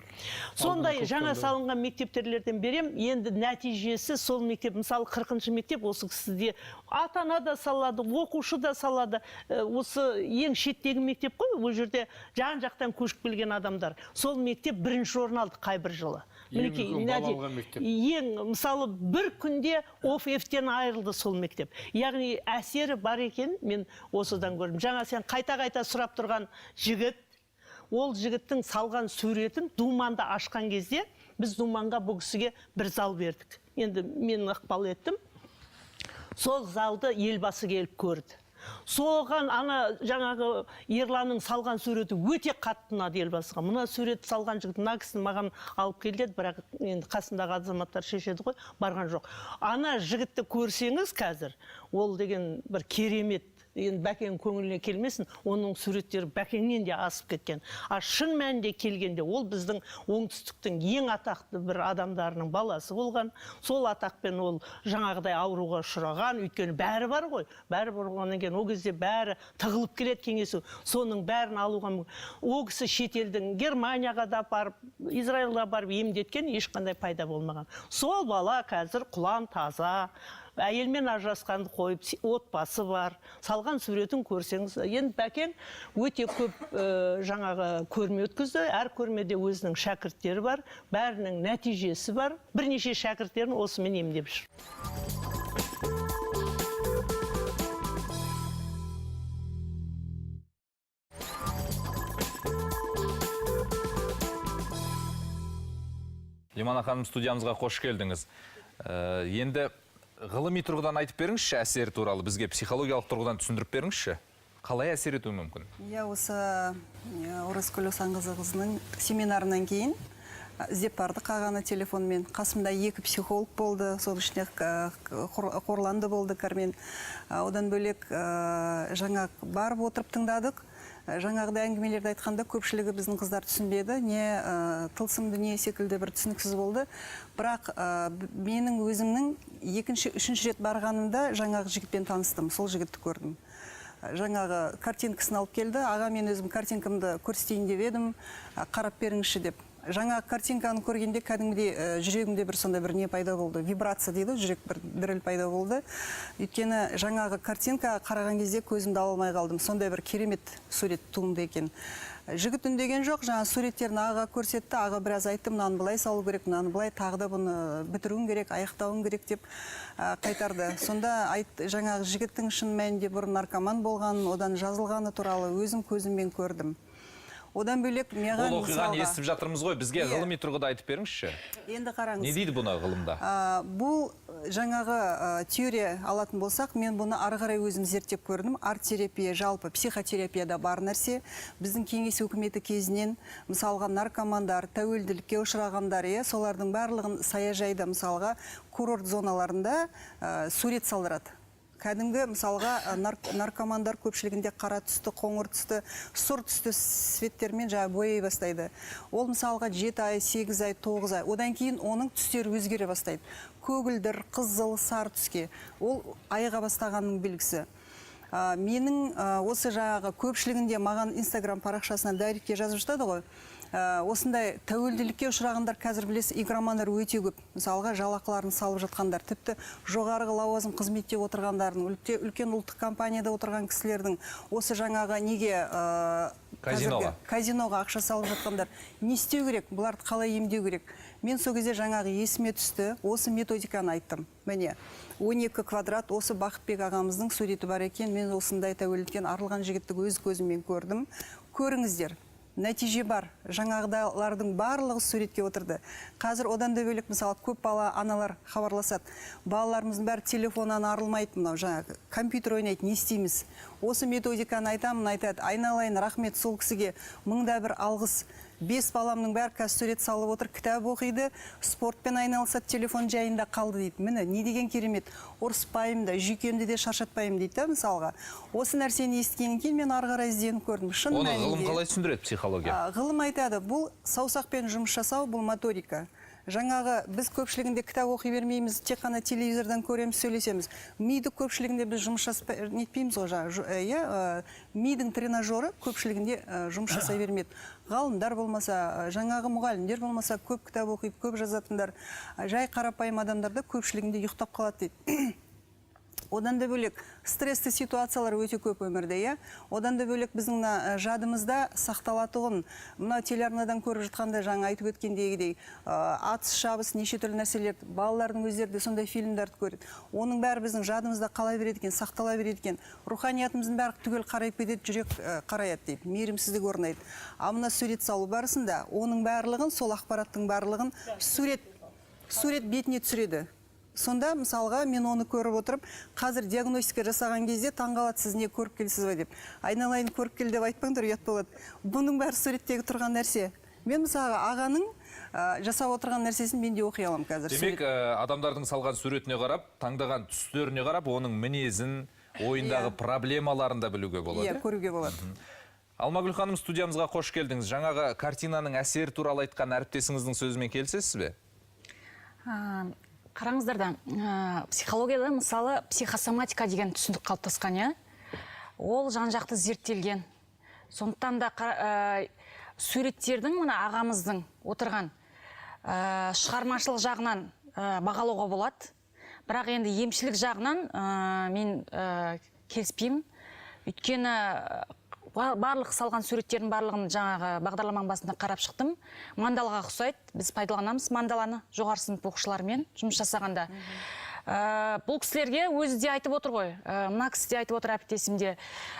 Speaker 5: Сондай жаңа салынған мектептерлерден берем. Енді нәтижесі сол мектеп, мысалы 40-шы мектеп осы кісіде ата-ана да салады, оқушы да салады. Осы ең шеттегі мектеп қой, ол жерде жан-жақтан көшіп келген адамдар. Сол мектеп бірінші орын алды қай бір жылы. Ең, мысалы, бір күнде ОФФ-тен айырылды сол мектеп. Яғни әсері бар екен, мен осыдан көрдім. Жаңа сен қайта-қайта сұрап тұрған жігіт, ол жігіттің салған суретін Думанда ашқан кезде, біз Думанға бұл кісіге бір зал бердік. Енді мен ықпал еттім. Сол залды елбасы келіп көрді. Соған ана жаңағы Ерланның салған суреті өте қатты ұнады елбасыға. Мына сурет салған жігіт мына кісіні маған алып келді, бірақ енді қасындағы азаматтар шешеді ғой, барған жоқ. Ана жігітті көрсеңіз қазір, ол деген бір керемет. Енді Бәкең көңіліне келмесін, оның суреттері Бәкеңнен де асып кеткен. Шын мәнінде келгенде ол біздің оңтүстіктің ең атақты бір адамдарының баласы болған. Сол атақпен ол жаңағыдай ауруға ұшыраған, өйткені бәрі бар ғой. Бәрі болғаннан кейін ол кезде бәрі тығылып келеді кеңесу. Соның бәрін алуға ол кісі шетелдің Германияға да барып, Израильға барып емдеткен, ешқандай пайда болмаған. Сол бала қазір құлан таза. Әйелмен ажырасқанды қойып, отбасы бар. Салған суретін көрсеңіз, енді Бәкең өте көп жаңағы көрме өткізді. Әр көрмеде өзінің шәкірттері бар, бәрінің нәтижесі бар. Бірнеше шәкірттерін осымен емдеп жүр.
Speaker 1: Лимана ханым, студиямызға қош келдіңіз. Енді ғылыми тұрғыдан айтып беріңізші әсері туралы, бізге психологиялық тұрғыдан түсіндіріп беріңізші. Қалай әсер етуі мүмкін?
Speaker 6: Осы Оразкүл Осанқызының семинарынан кейін іздеп бардық ағаны телефонмен. Қасымда 2 психолог болды, сол ішінде Қорланды болды Кармен. Одан бөлек жаңа барып отырып тыңдадық. Жаңағыда әңгімелерді айтқанда көпшілігі біздің қыздар түсінбеді, не тылсым дүние секілді бір түсініксіз болды. Бірақ менің өзімнің 2-3 рет барғанымда жаңағы жігітпен таныстым, сол жігітті көрдім. Жаңағы картинкасын алып келді, аға мен өзім картинкамды көрсетейін деп едім, қарап беріңізші деп. Жаңа картинканы көргенде кәдімгідей жүрегімде бір сондай бір не пайда болды, вибрация дейді, жүрек бір діріл пайда болды. Өйткені жаңағы картинка қараған кезде көзімді ала алмай қалдым, сондай бір керемет сурет туынды екен. Жігіт үндеген жоқ, жаңа суреттерін аға көрсетті, аға біраз айтты, мынаны былай салу керек, мынаны былай, тағы да бұны бітіруің керек, аяқтауың керек деп қайтарды. Сонда жаңағы жігіттің шын мәнінде бұрын наркоман болғанын, одан жазылғаны туралы өзім көзіммен көрдім. Одан бөлек маған
Speaker 1: ол оқиғаны естіп жатырмыз ғой, бізге ғылыми тұрғыда айтып беріңізші.
Speaker 6: Енді қараңыз.
Speaker 1: Не дейді бұны ғылымда?
Speaker 6: Бұл жаңағы теория алатын болсақ, мен бұны ары қарай өзім зерттеп көрдім. Арт-терапия, жалпы психотерапияда бар нәрсе. Біздің кеңес өкіметі кезінен мысалға наркомандар, тәуелділікке ұшырағандар, солардың барлығын саяжайда, мысалға курорт зоналарында сурет салдырады. Кәдімгі мысалға наркомандар көпшілігінде қара түсті, қоңыр түсті, сұр түсті светтермен бояй бастайды. Ол мысалға 7 ай, 8 ай, 9 ай. Одан кейін оның түстері өзгере бастайды. Көгілдір, қызыл, сары түске. Ол айыға бастағанның белгісі. Менің осы жаңағы көпшілігінде маған Инстаграм парақшасынан дайректке жазып жатады ғой. Осындай тәуелділікке ұшырағандар қазір білесіз, игромандар өте көп. Мысалға жалақыларын салып жатқандар, тіпті жоғарғы лауазым қызметте отырғандардың, үлкен ұлттық компанияда отырған кісілердің осы жаңағы неге казиноға ақша салып жатқандар не істеу керек, бұларды қалай емдеу керек? Мен сол кезде жаңағы есіме түсті, осы методиканы айттым. Міне 12 квадрат, осы Бақытбек ағамыздың суреті бар екен. Мен осындай тәуелділіктен арылған жігітті өз көзіммен көрдім. Көріңіздер. Нәтиже бар. Жаңағылардың барлығы суретке отырды. Қазір одан да бөлек, мысалы, көп бала аналар хабарласады. Балаларымыздың бәрі телефоннан арылмайды, мынау жаңағы компьютер ойнайды, не істейміз? Осы методиканы айтамын, айтады. Айналайын, рахмет сол кісіге. 1000 алғыс. 5 баламның бәрі қазір сурет салып отыр, кітап оқиды, спортпен айналысады, телефон жайында қалды дейді. Міне, не деген керемет. Ұрыспайым да, жүйкемді де шаршатпайым дейді, мысалға. Осы нәрсені естігеннен кейін мен ары қарай ізденіп көрдім.
Speaker 1: Оны ғылым қалай түсіндіреді, психология?
Speaker 6: Ғылым айтады, бұл саусақпен жұмыс жасау, бұл моторика. Жаңағы біз көпшілігінде кітап оқи бермейміз, тек қана телевизордан көреміз, сөйлесеміз. Миды көпшілігінде біз жұмыс нетпейміз ғой, мидың тренажеры көпшілігінде жұмыс жасай бермейді. Ғалымдар болмаса, жаңағы мұғалімдер болмаса, көп кітап оқиды, көп жазатындар, жай қарапайым адамдарда көпшілігінде ұйықтап қалады дейді. Одан да бөлек стрессті ситуациялар өте көп өмірде, Одан да бөлек біздің жадымызда сақталатұғын. Мына телеарнадан көріп жатқанда жаңа айтып өткендегідей атыс, шабыс, неше түрлі нәрселер, балалардың өздері де сондай фильмдерді көреді. Оның бәрі біздің жадымызда қала береді екен, сақтала береді екен. Руханиятымыздың бәрі түгел қарайып кетеді, жүрек қараяды дейді, мейірімсіздік орнайды. Мына сурет салу барысында оның барлығын, сол ақпараттың барлығын сурет бетіне түсіреді. Сонда мысалға мен оны көріп отырып, қазір диагностика жасаған кезде таңғалады, сіз не көріп келсіз бе деп. Айналайын көріп кел деп айтпаңдар, ұят болады. Бұның бәрі суреттегі тұрған нәрсе. Мен мысалға ағаның жасап отырған нәрсесін мен де оқи аламын қазір.
Speaker 1: Демек, адамдардың салған суретіне қарап, таңдаған түстеріне қарап, оның мінезін, ойындағы проблемаларын да білуге болады.
Speaker 6: Иә, көруге болады.
Speaker 1: Алмагүл ханым, студиямызға қош келдіңіз. Жаңағы картинаның әсері туралы айтқан әріптесіңіздің сөзімен келісесіз бе?
Speaker 7: Қараңыздар да, психологияда мысалы психосоматика деген түсінік қалыптасқан, иә? Ол жан-жақты зерттелген. Сондықтан да суреттердің, мына ағамыздың отырған шығармашылық жағынан бағалауға болады. Бірақ енді емшілік жағынан мен келіспеймін. Өйткені барлық салған суреттердің барлығын жаңағы бағдарламаның басында қарап шықтым. Мандалаға ұқсайды. Біз пайдаланамыз мандаланы жоғары сынып оқушыларымен жұмыс жасағанда. Бұл кісілерге өзі де айтып отыр ғой. Мына кісі де айтып отыр, әріптесімде.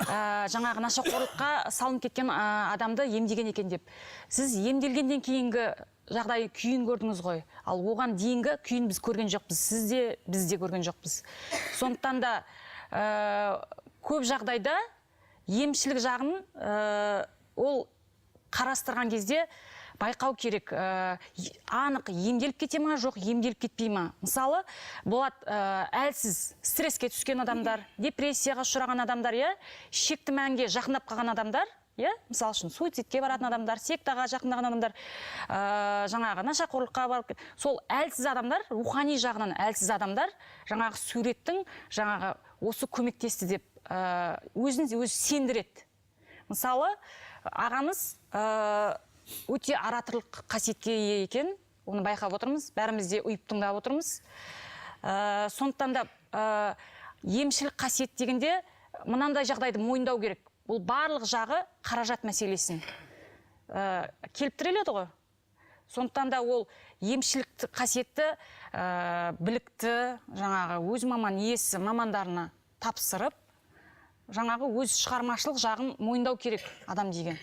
Speaker 7: Жаңағы нашақорлыққа салынып кеткен адамды емдеген екен деп. Сіз емделгенден кейінгі жағдай күйін көрдіңіз ғой. Ал оған дейінгі күйін біз көрген жоқпыз. Сіз де, біз де көрген жоқпыз. Сондықтан да көп жағдайда емшілік жағын ол қарастырған кезде байқау керек, анық емделіп кете ма, жоқ емделіп кетпей ма. Мысалы, болады әлсіз стресске түскен адамдар, депрессияға ұшыраған адамдар, шекті мәнге жақындап қалған адамдар, мысалы үшін суицидке баратын адамдар, сектаға жақындаған адамдар, жаңағы нашақорлыққа барып, сол әлсіз адамдар, рухани жағынан әлсіз адамдар, жаңағы суреттің жаңағы осы көмектесті деп өзін өзі сендіреді. Мысалы, ағамыз өте ораторлық қасиетке ие екен, оны байқап отырмыз, бәріміз де ұйып тыңдап отырмыз. Сондықтан да емшілік қасиет дегенде мынандай жағдайды мойындау керек. Бұл барлық жағы қаражат мәселесін келіп тіреледі ғой. Сондықтан да ол емшілік қасиетті білікті, жаңағы өз маман иесі мамандарына тапсырып, жаңағы өз шығармашылық жағын мойындау керек адам деген.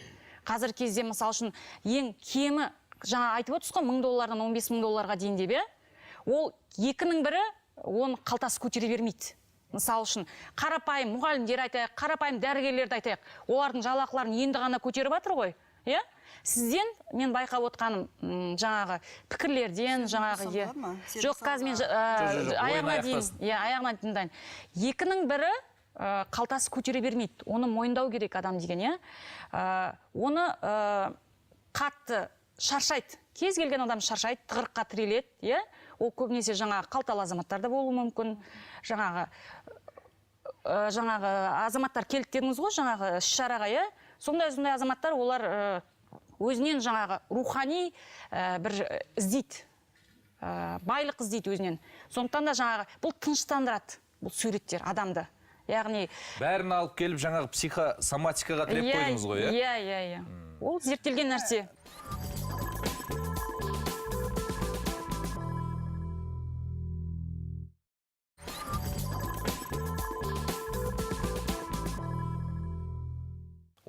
Speaker 7: Қазір кезде, мысалы үшін, ең кемі, жаңа айтып отырсыз ғой, $1000-дан $15,000 дейін деп, ол екінің бірі оны қалтасы көтере бермейді. Мысалы үшін, қарапайым мұғалімдер айтайық, қарапайым дәрігерлерді айтайық, олардың жалақыларын енді ғана көтеріп жатыр ғой. Сізден мен байқап отқаным жаңағы пікірлерден, жаңағы жоқ, қазір мен аяғына дейін екінің бірі қалтасы көтере бермейді. Оны мойындау керек адам деген, оны қатты шаршайды. Кез келген адам шаршайды, тығырыққа тіреледі, ол көбінесе жаңағы қалталы азаматтар да болуы мүмкін. Жаңағы азаматтар келді дедіңіз ғой, жаңағы іс-шараға, сондай азаматтар, олар өзінен жаңағы рухани бір іздейді, байлық іздейді өзінен. Сондықтан да жаңағы бұл тыныштандырады, бұл суреттер адамды. Яғни
Speaker 1: бәрін алып келіп жаңағы психосоматикаға тіреп қойдыңыз ғой,
Speaker 7: иә? Ол зерттелген нәрсе.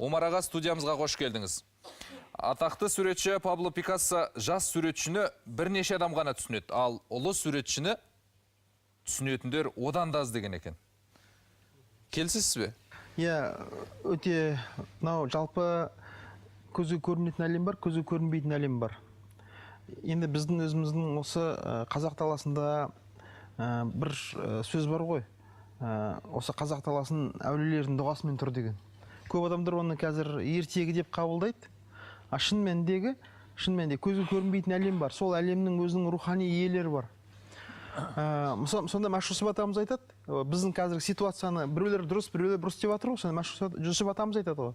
Speaker 1: Омар аға, студиямызға қош келдіңіз. Атақты суретші Пабло Пикассо жас суретшіні бірнеше адам ғана түсінеді, ал ұлы суретшіні түсінетіндер одан да аз деген екен. Келісесіз бе?
Speaker 4: Өте, жалпы көзі көрінетін әлем бар, көзі көрінбейтін әлем бар. Енді біздің өзіміздің осы қазақ даласында бір сөз бар ғой. Осы қазақ даласының әулиелердің дұғасымен тұр деген. Көп адамдар оны қазір ертегі деп қабылдайды. Шын мәнінде көзі көрінбейтін әлем бар. Сол әлемнің өзінің рухани иелері бар. Сонда Мәшһүр атамыз айтады, біздің қазіргі ситуацияны біреулер дұрыс, біреулер бұрыс деп жатыр ғой. Сонда Мәшһүр атамыз айтады ғой.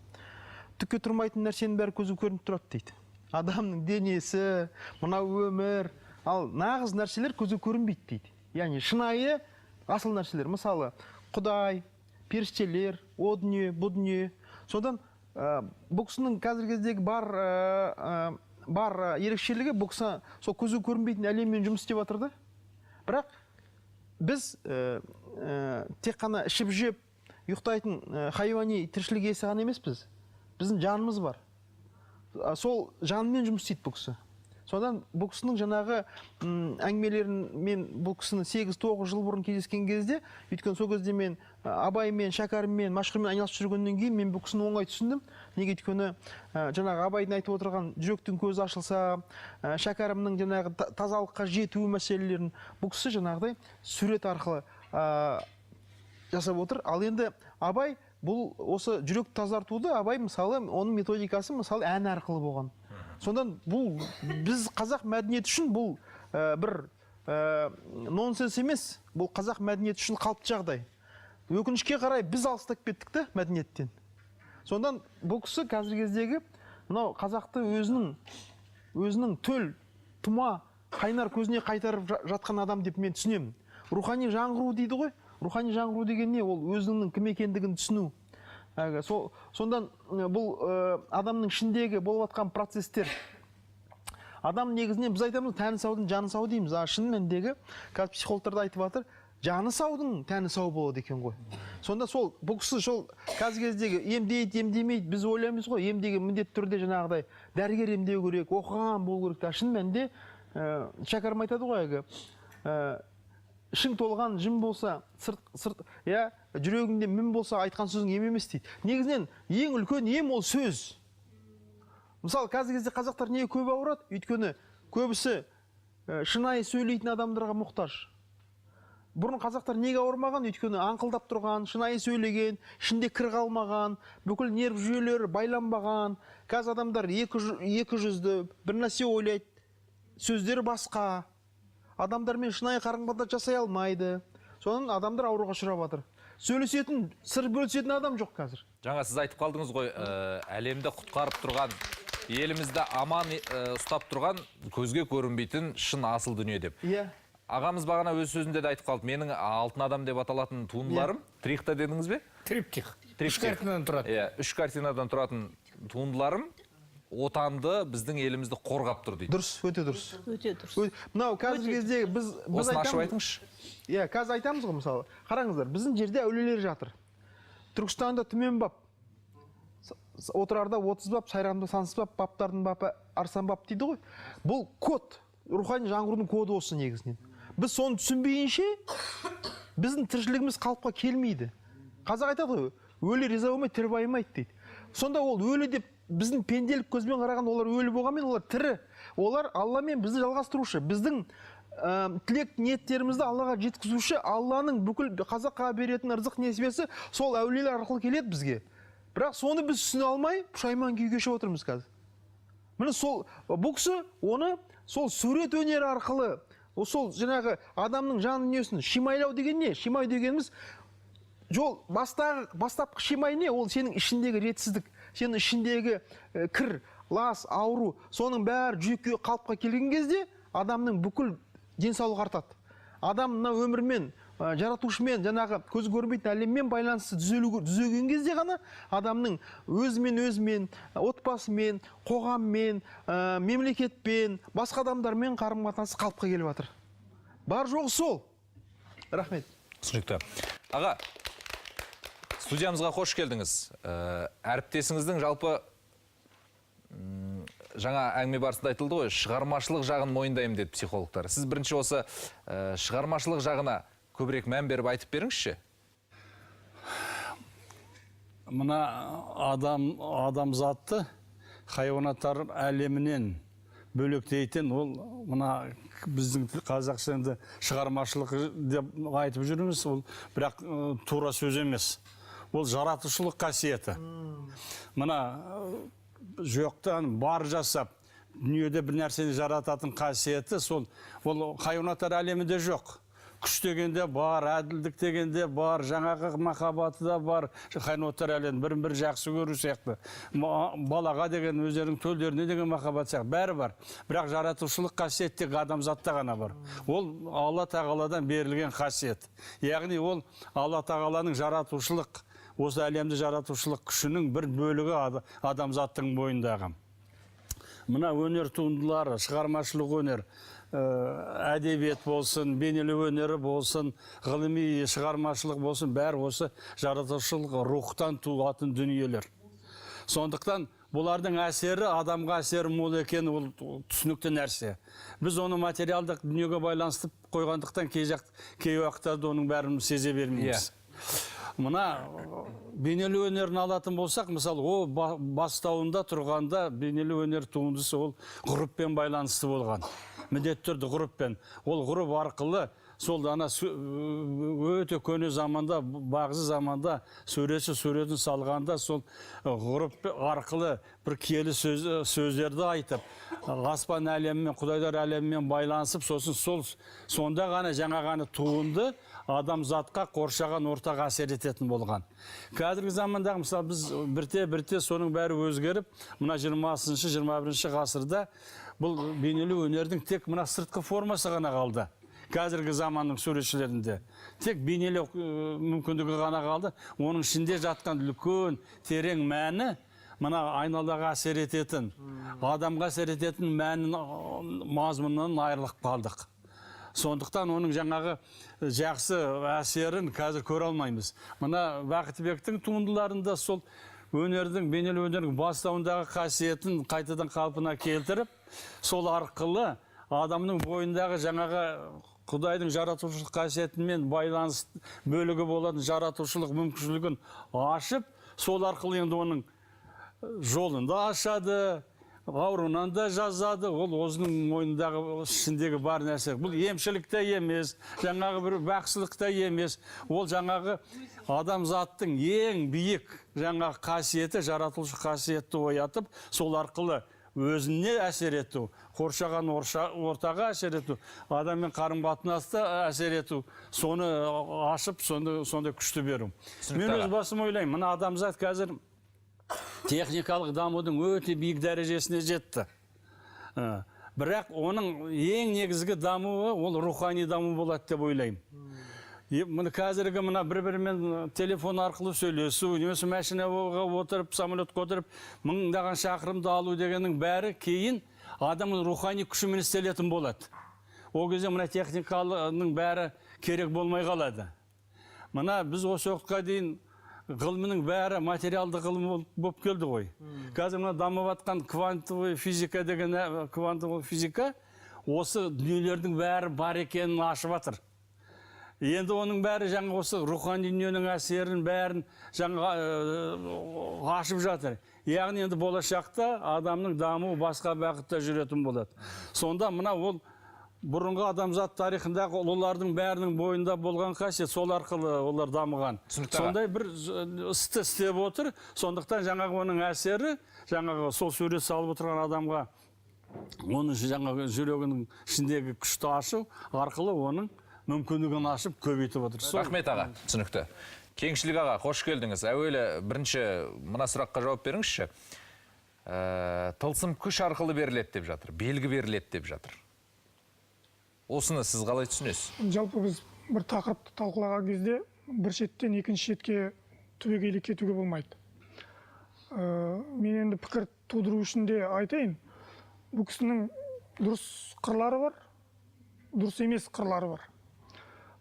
Speaker 4: Түкке тұрмайтын нәрсенің бәрі көзі көрініп тұрады дейді. Адамның денесі, мынау өмір, ал нағыз нәрселер көзі көрінбейді дейді. Яғни шынайы асыл нәрселер. Мысалы, Құдай, періштелер, о дүние, бұл дүние. Содан бұл кісінің қазіргі кездегі бар ерекшелігі, бұл кісі сол көзі көрінбейтін әлеммен жұмыс істеп жатыр да. Бірақ біз тек қана ішіп жеп ұйықтайтын хайуани тіршілік иесі ғана емеспіз. Біздің жанымыз бар. Сол жанымен жұмыс істейді бұл кісі. Содан бұл кісінің жаңағы әңгімелерін мен бұл кісіні 8-9 жыл бұрын кездескен кезде, өйткені сол кезде мен Абаймен, Шәкәріммен, Машһүрмен айналысып жүргеннен кейін мен бұл кісіні оңай түсіндім. Неге өйткені жаңағы Абайдың айтып отырған жүректің көзі ашылса, Шәкәрімнің жаңағы тазалыққа жету мәселелерін бұл кісі жаңағыдай сурет арқылы жасап отыр. Ал енді Абай бұл осы жүрек тазартуды Абай мысалы оның методикасы мысалы ән арқылы болған. Сондан бұл біз қазақ мәдениеті үшін бұл бір нонсенс емес, бұл қазақ мәдениеті үшін қалыпты жағдай. Өкінішке қарай біз алыстап кеттік те мәдениеттен. Сондан бұл кісі қазіргі кездегі мынау қазақты өзінің төл тұма қайнар көзіне қайтарып жатқан адам деп мен түсінемін. Рухани жаңғыру дейді ғой. Рухани жаңғыру деген не? Ол өзінің кім екендігін түсіну. Сондан бұл адамның ішіндегі болып жатқан процестер. Адам негізінен біз айтамыз, тәні саудың жаны сау дейміз. Шын мәніндегі қазір психологтар да айтып жатыр, жаны саудың тәні сау болады екен ғой. Сонда сол бұл кісі сол қазіргі кездегі емдейді, емдемейді, біз ойлаймыз ғой, емдеген міндетті түрде жаңағыдай дәрігер емдеу керек, оқыған болу керек. Шын мәнінде Шәкәрім айтады ғой, ішің толған жын болса, жүрегіңде мін болса, айтқан сөзің ем емес дейді. Негізінен ең үлкен ем ол сөз. Мысалы, қазіргі кезде қазақтар неге көп ауырады? Өйткені көбісі шынайы сөйлейтін адамдарға мұқтаж. Бұрын қазақтар неге ауырмаған? Өйткені аңқылдап тұрған, шынайы сөйлеген, ішінде кір қалмаған, бүкіл нерв жүйелері байланбаған. Қазір адамдар екі жүзді, бір нәрсе ойлайды, сөздері басқа. Адамдармен шынайы қарым-қатынас жасай алмайды. Содан адамдар ауруға ұшырап жатыр. Сөйлесетін, сыр бөлісетін адам жоқ қазір.
Speaker 1: Жаңа сіз айтып қалдыңыз ғой, әлемді құтқарып тұрған, елімізді аман ұстап тұрған көзге көрінбейтін шын асыл дүние деп.
Speaker 4: Иә.
Speaker 1: Ағамыз бағана өз сөзінде де айтып қалды. Менің алтын адам деп аталатын туындыларым, трихта дедіңіз бе?
Speaker 2: Триптих. Үш картинадан тұрады.
Speaker 1: Иә, 3 картинадан тұратын туындыларым отанды, біздің елімізді қорғап тұр дейді.
Speaker 4: Дұрыс, өте дұрыс.
Speaker 5: Өте дұрыс.
Speaker 4: Мынау қазіргі кезде біз
Speaker 1: осыны ашып айтыңызшы.
Speaker 4: Иә, қазір айтамыз ғой, мысалы. Қараңыздар, біздің жерде әулиелер жатыр. Түркістанда түмен бап, отырарда 30 бап, сайрамда сансыз бап, баптардың бапы арсан бап дейді ғой. Бұл код, рухани жаңғырудың коды осы негізінен. Біз соны түсінбейінше, біздің тіршілігіміз қалыпқа келмейді. Қазақ айтады ғой, өлі риза болмай, тірі байымайды дейді. Сонда ол өлі деп біздің пенделік көзбен қараған, олар өлі болғанмен, олар тірі. Олар Алламен бізді жалғастырушы. Біздің тілек ниеттерімізді Аллаға жеткізуші, Алланың бүкіл қазаққа беретін ырзық несібесі сол әулиелер арқылы келеді бізге. Бірақ соны біз түсіне алмай, пұшайман күй кешіп отырмыз қазір. Міне сол бұл кісі оны сол сурет өнері арқылы, сол жаңағы адамның жан дүниесін шимайлау деген не? Шимай дегеніміз жол бастапқы шимай не? Ол сенің ішіндегі ретсіздік, сенің ішіндегі кір, лас, ауру, соның бәрі жүйке қалыпқа келген кезде адамның бүкіл денсаулығы артады. Адам мына өмірмен, жаратушымен, жаңағы көзі көрмейтін әлеммен байланысты түзеген кезде ғана адамның өзімен, отбасымен, қоғаммен, мемлекетпен, басқа адамдармен қарым-қатынасы қалыпқа келіп жатыр. Бар жоғы сол. Рахмет.
Speaker 1: Түсінікті. Аға, студиямызға қош келдіңіз. Әріптесіңіздің жалпы жаңа әңгіме барысында айтылды ғой, шығармашылық жағын мойындаймын деді психологтар. Сіз бірінші осы шығармашылық жағына көбірек мән беріп айтып беріңізші.
Speaker 3: Мына адамзатты хайуанаттар әлемінен бөлектейтін ол мына біздің қазақшанда шығармашылық деп айтып жүрміз, ол бірақ тура сөз емес. Ол жаратушылық қасиеті. Мына жоқтан бар жасап, дүниеде бір нәрсені жарататын қасиеті ол хайуанаттар әлемінде жоқ. Күш дегенде бар, әділдік дегенде бар, жаңағы махаббаты да бар. Хайуанаттар әлемін бірін-бір жақсы көру сияқты. Балаға деген өздерінің төлдеріне деген махаббат сияқты бәрі бар. Бірақ жаратушылық қасиет тек адамзатта ғана бар. Ол Алла тағаладан берілген қасиет. Яғни ол Алла тағаланың жаратушылық, осы әлемді жаратушылық күшінің бір бөлігі адамзаттың бойындағы. Мына өнер туындылары, шығармашылық өнер, әдебиет болсын, бейнелеу өнері болсын, ғылыми шығармашылық болсын, бәрі осы жаратушылық рухтан туатын дүниелер. Сондықтан бұлардың әсері адамға әсері мол екені ол түсінікті нәрсе. Біз оны материалдық дүниеге байланыстырып қойғандықтан кей уақыттарда оның бәрін сезе бермейміз. Мына бейнелеу өнерін алатын болсақ, мысалы, ол бастауында тұрғанда бейнелеу өнер туындысы ол ғұрыппен байланысты болған. Міндетті түрде ғұрыппен. Ол ғұрып арқылы сол өте көне заманда, бағзы заманда суретін салғанда сол ғұрып арқылы бір киелі сөздерді айтып, аспан әлемімен, құдайлар әлемімен байланысып, сосын сонда ғана жаңа ғана туынды адамзатқа қоршаған ортаға әсер ететін болған. Қазіргі замандағы мысалы біз бірте соның бәрі өзгеріп, мына 20-21 ғасырда бұл бейнелеу өнердің тек мына сыртқы формасы ғана қалды. Қазіргі заманның суретшілерінде тек бейнелеу мүмкіндігі ғана қалды. Оның ішінде жатқан үлкен терең мәні мына айналаға әсер ететін, адамға әсер ететін мәнін мазмұнынан айырылып қалдық. Сондықтан оның жаңағы жақсы әсерін қазір көре алмаймыз. Мына Бақытбектің туындыларында сол өнердің, бейнелеу өнердің бастауындағы қасиетін қайтадан қалпына келтіріп, сол арқылы адамның бойындағы жаңағы Құдайдың жаратушылық қасиетімен байланыс бөлігі болатын жаратушылық мүмкіншілігін ашып, сол арқылы енді оның жолын да ашады, ауруынан да жазады. Ол өзінің мойнындағы ішіндегі бар нәрсе. Бұл емшілік те емес, жаңағы бір бақсылық та емес. Ол жаңағы адамзаттың ең биік жаңағы қасиеті, жаратушылық қасиетті оятып, сол арқылы өзіне әсер ету, қоршаған ортаға әсер ету, адаммен қарым-қатынасты әсер ету, соны ашып, сонда күшті беру. Мен өз басым ойлаймын, мына адамзат қазір техникалық дамудың өте биік дәрежесіне жетті. Бірақ оның ең негізгі дамуы ол рухани даму болады деп ойлаймын. Мұны қазіргі мына бір-бірімен телефон арқылы сөйлесу, немесе машинаға отырып, самолетқа отырып, мыңдаған шақырымды алу дегеннің бәрі кейін адамның рухани күшімен істелетін болады. Ол кезде мына техниканың бәрі керек болмай қалады. Мына біз осы уақытқа дейін ғылымның бәрі материалды ғылым болып келді ғой. Қазір мына дамып жатқан квантовый физика деген квантовый физика осы дүниелердің бәрі бар екенін ашып жатыр. Енді оның бәрі жаңа осы рухани дүниенің әсерін бәрін жаңа ашып жатыр. Яғни енді болашақта адамның дамуы басқа бағытта жүретін болады. Сонда мына ол бұрынғы адамзат тарихындағы олардың бәрінің бойында болған қасиет, сол арқылы олар дамыған. Сондай бір істі істеп отыр. Сондықтан жаңағы оның әсері, жаңағы сол сурет салып отырған адамға оның жаңағы жүрегінің ішіндегі күшті ашу арқылы оның мүмкіндігін ашып көбейтіп отыр.
Speaker 1: Рахмет аға, түсінікті. Кеңшілік аға, қош келдіңіз. Әуелі бірінші мына сұраққа жауап беріңізші. Тылсым күш арқылы беріледі деп жатыр, белгі беріледі деп жатыр. Осыны сіз қалай түсінесіз?
Speaker 8: Жалпы біз бір тақырыпты талқылаған кезде бір шеттен екінші шетке түбегейлі кетуге болмайды. Мен енді пікір тудыру үшін де айтайын. Бұл кісінің дұрыс қырлары бар, дұрыс емес қырлары бар.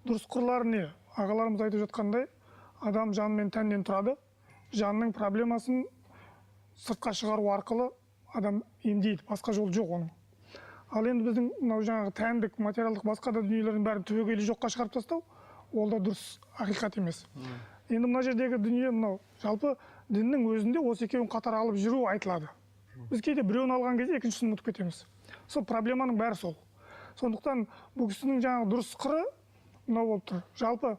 Speaker 8: Дұрыс қырлары не? Ағаларымыз айтып жатқандай, адам жан мен тәннен тұрады. Жанның проблемасын сыртқа шығару арқылы адам емдейді. Басқа жол жоқ оның. Ал енді біздің жаңағы тәндік, материалдық басқа да дүниелердің бәрін түбегейлі жоққа шығарып тастау, ол да дұрыс ақиқат емес. Енді мына жердегі дүние мынау, жалпы діннің өзінде осы екеуін қатар алып жүру айтылады. Біз кейде біреуін алған кезде екіншісін ұмытып кетеміз. Сол проблеманың бәрі сол. Сондықтан бұл кісінің жаңағы дұрыс қыры мынау болып тұр. Жалпы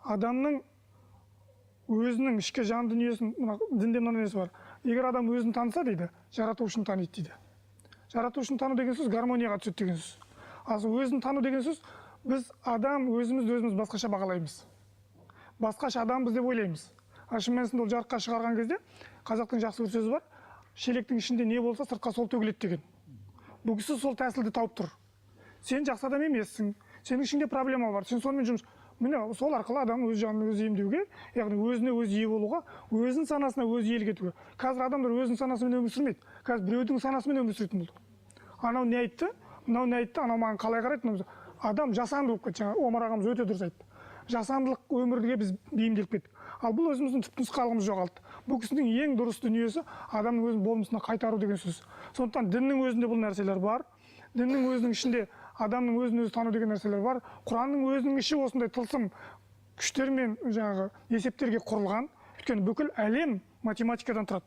Speaker 8: адамның өзінің ішкі жан дүниесін, дінде мына нәрсе бар. Егер адам өзін таныса дейді, жаратушыны таниды дейді. Жаратушыны тану деген сөз гармонияға түседі деген сөз. Ал өзін тану деген сөз біз адам өзіміз басқаша бағалаймыз. Басқаша адамбыз деп ойлаймыз. Шын мәнісінде ол жарыққа шығарған кезде қазақтың жақсы бір сөзі бар. Шелектің ішінде не болса сыртқа сол төгіледі деген. Бұл кісі сол тәсілді тауып тұр. Сен жақсы адам емессің. Сенің ішіңде проблема бар. Сен сонымен жұмыс. Міне сол арқылы адам өз жанын өзі емдеуге, яғни өзіне өзі ие болуға, өзінің санасына өзі иелік етуге. Қазір адамдар өзінің санасымен өмір сүрмейді. Қазір біреудің санасымен өмір сүретін болды. Анау не айтты, мынау не айтты, анау маған қалай қарайды? Адам жасанды болып кетті. Жаңа Омар ағамыз өте дұрыс айтты. Жасандылық өмірге біз бейімделіп кеттік. Ал бұл өзіміздің түпнұсқалығымыз жоғалтты. бұл кісінің ең дұрыс дүниесі адамның өзінің болмысына қайтару деген сөз. Сондықтан діннің өзінде бұл нәрселер бар. Діннің өзінің ішінде адамның өзін өзі тану деген нәрселер бар. Құранның өзінің іші осындай тылсым күштер мен жаңағы есептерге құрылған. Өйткені бүкіл әлем математикадан тұрады.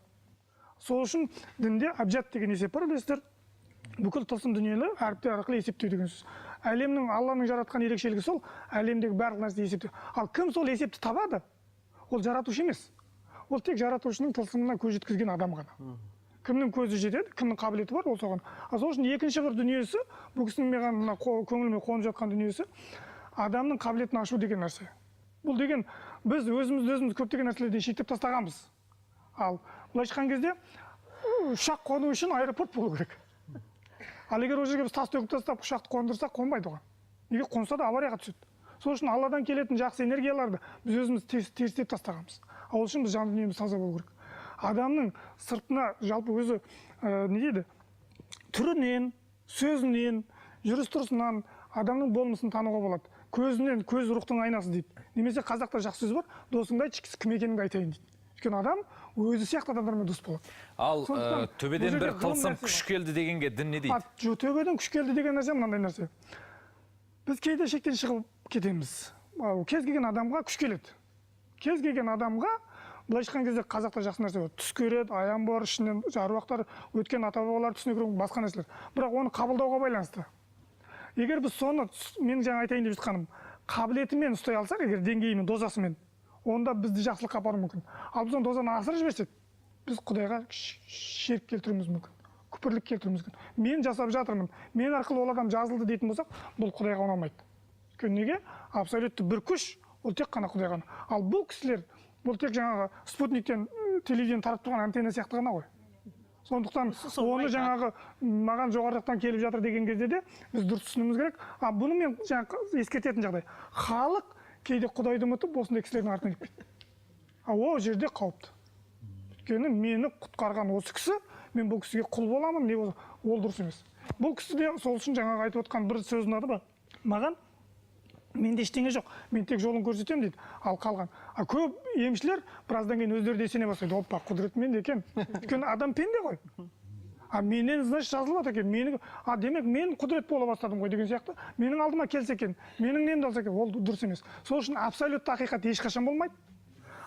Speaker 8: Сол үшін дінде абжат деген есеп бар, білесіздер. Бүкіл тылсым дүниені әріптер арқылы есептеу деген сөз. Әлемнің, Алланың жаратқан ерекшелігі сол, әлемдегі барлық нәрсе есептеу. Ал кім сол есепті табады? Ол жаратушы емес. Ол тек жаратушының тылсымына көз жеткізген адам ғана. Кімнің көзі жетеді, кімнің қабілеті бар, ол соған. Ал сол үшін екінші бір дүниесі, бұл кісінің маған көңіліме қонып жатқан дүниесі, адамның қабілетін ашу деген нәрсе. Бұл деген біз өзіміз көптеген нәрселерден шектеп тастағанбыз. Ал былайша айтқан кезде ұшақ қону үшін аэропорт болу керек. Ал егер ол жерге біз тас төгіп тастап ұшақты қондырсақ, қонбайды оған. Неге қонса да аварияға түседі. Сол үшін Алладан келетін жақсы энергияларды біз өзіміз терістеп тастағанбыз. Ал үшін біз жан дүниеміз таза болу керек. Адамның сыртына жалпы өзі не дейді? Түрінен, сөзінен, жүріс-тұрысынан адамның болмысын тануға болады. Көзінен, көз рухтың айнасы дейді. Немесе қазақта жақсы сөз бар, досыңды айтшы, кім екеніңді айтайын дейді. Өйткені адам өзі сияқты адамдармен дос болады.
Speaker 1: Ал төбеден бір тылсым күш келді дегенге дін не дейді?
Speaker 8: Төбеден күш келді деген нәрсе мынандай нәрсе. Біз кейде шектен шығып кетеміз. Кез келген адамға күш келеді. Кез келген адамға былайша айтқан кезде қазақта жақсы нәрсе бар. Түс көреді, аян бар, ішінен аруақтар, өткен ата-бабалар түсіне кіру, басқа нәрселер. Бірақ оны қабылдауға байланысты. Егер біз соны, мен жаңа айтайын деп жатқаным, қабілетімен ұстай алсақ, егер деңгейімен, дозасымен, онда бізді жақсылыққа апару мүмкін. Ал біз оны дозаны асырып жіберсек, біз Құдайға шерік келтіруіміз мүмкін, күпірлік келтіруіміз мүмкін. Мен жасап жатырмын, мен арқылы ол адам жазылды дейтін болсақ, бұл Құдайға ұнамайды. Өйткені неге? Абсолютті бір күш, ол тек қана Құдай ғана. Ал бұл кісілер, бұл тек жаңағы спутниктен, телевиден тарап тұрған антенна сияқты ғана ғой. Сондықтан оны жаңағы маған жоғары жақтан келіп жатыр деген кезде де біз дұрыс түсінуіміз керек. Бұны мен жаңағы ескертетін жағдай. Халық кейде Құдайды ұмытып, осындай кісілердің артынан кетпейді. Ол жерде қауіпті. Өйткені мені құтқарған осы кісі, мен бұл кісіге құл боламын, не болса, ол дұрыс емес. Бұл кісі де сол үшін жаңағы айтып отқан бір сөз ұнады ба? Маған менде ештеңе жоқ, мен тек жолын көрсетемін дейді. Ал қалған. Көп емшілер біраздан кейін өздері де сене бастайды. Опа, құдірет менде екен. Өйткені адам пенде ғой. Менен, значит, жазылып жатыр екен. Демек, мен құдірет бола бастадым ғой деген сияқты. Менің алдыма келсе екен, менің немді алса екен, ол дұрыс емес. Сол үшін абсолютті ақиқат ешқашан болмайды.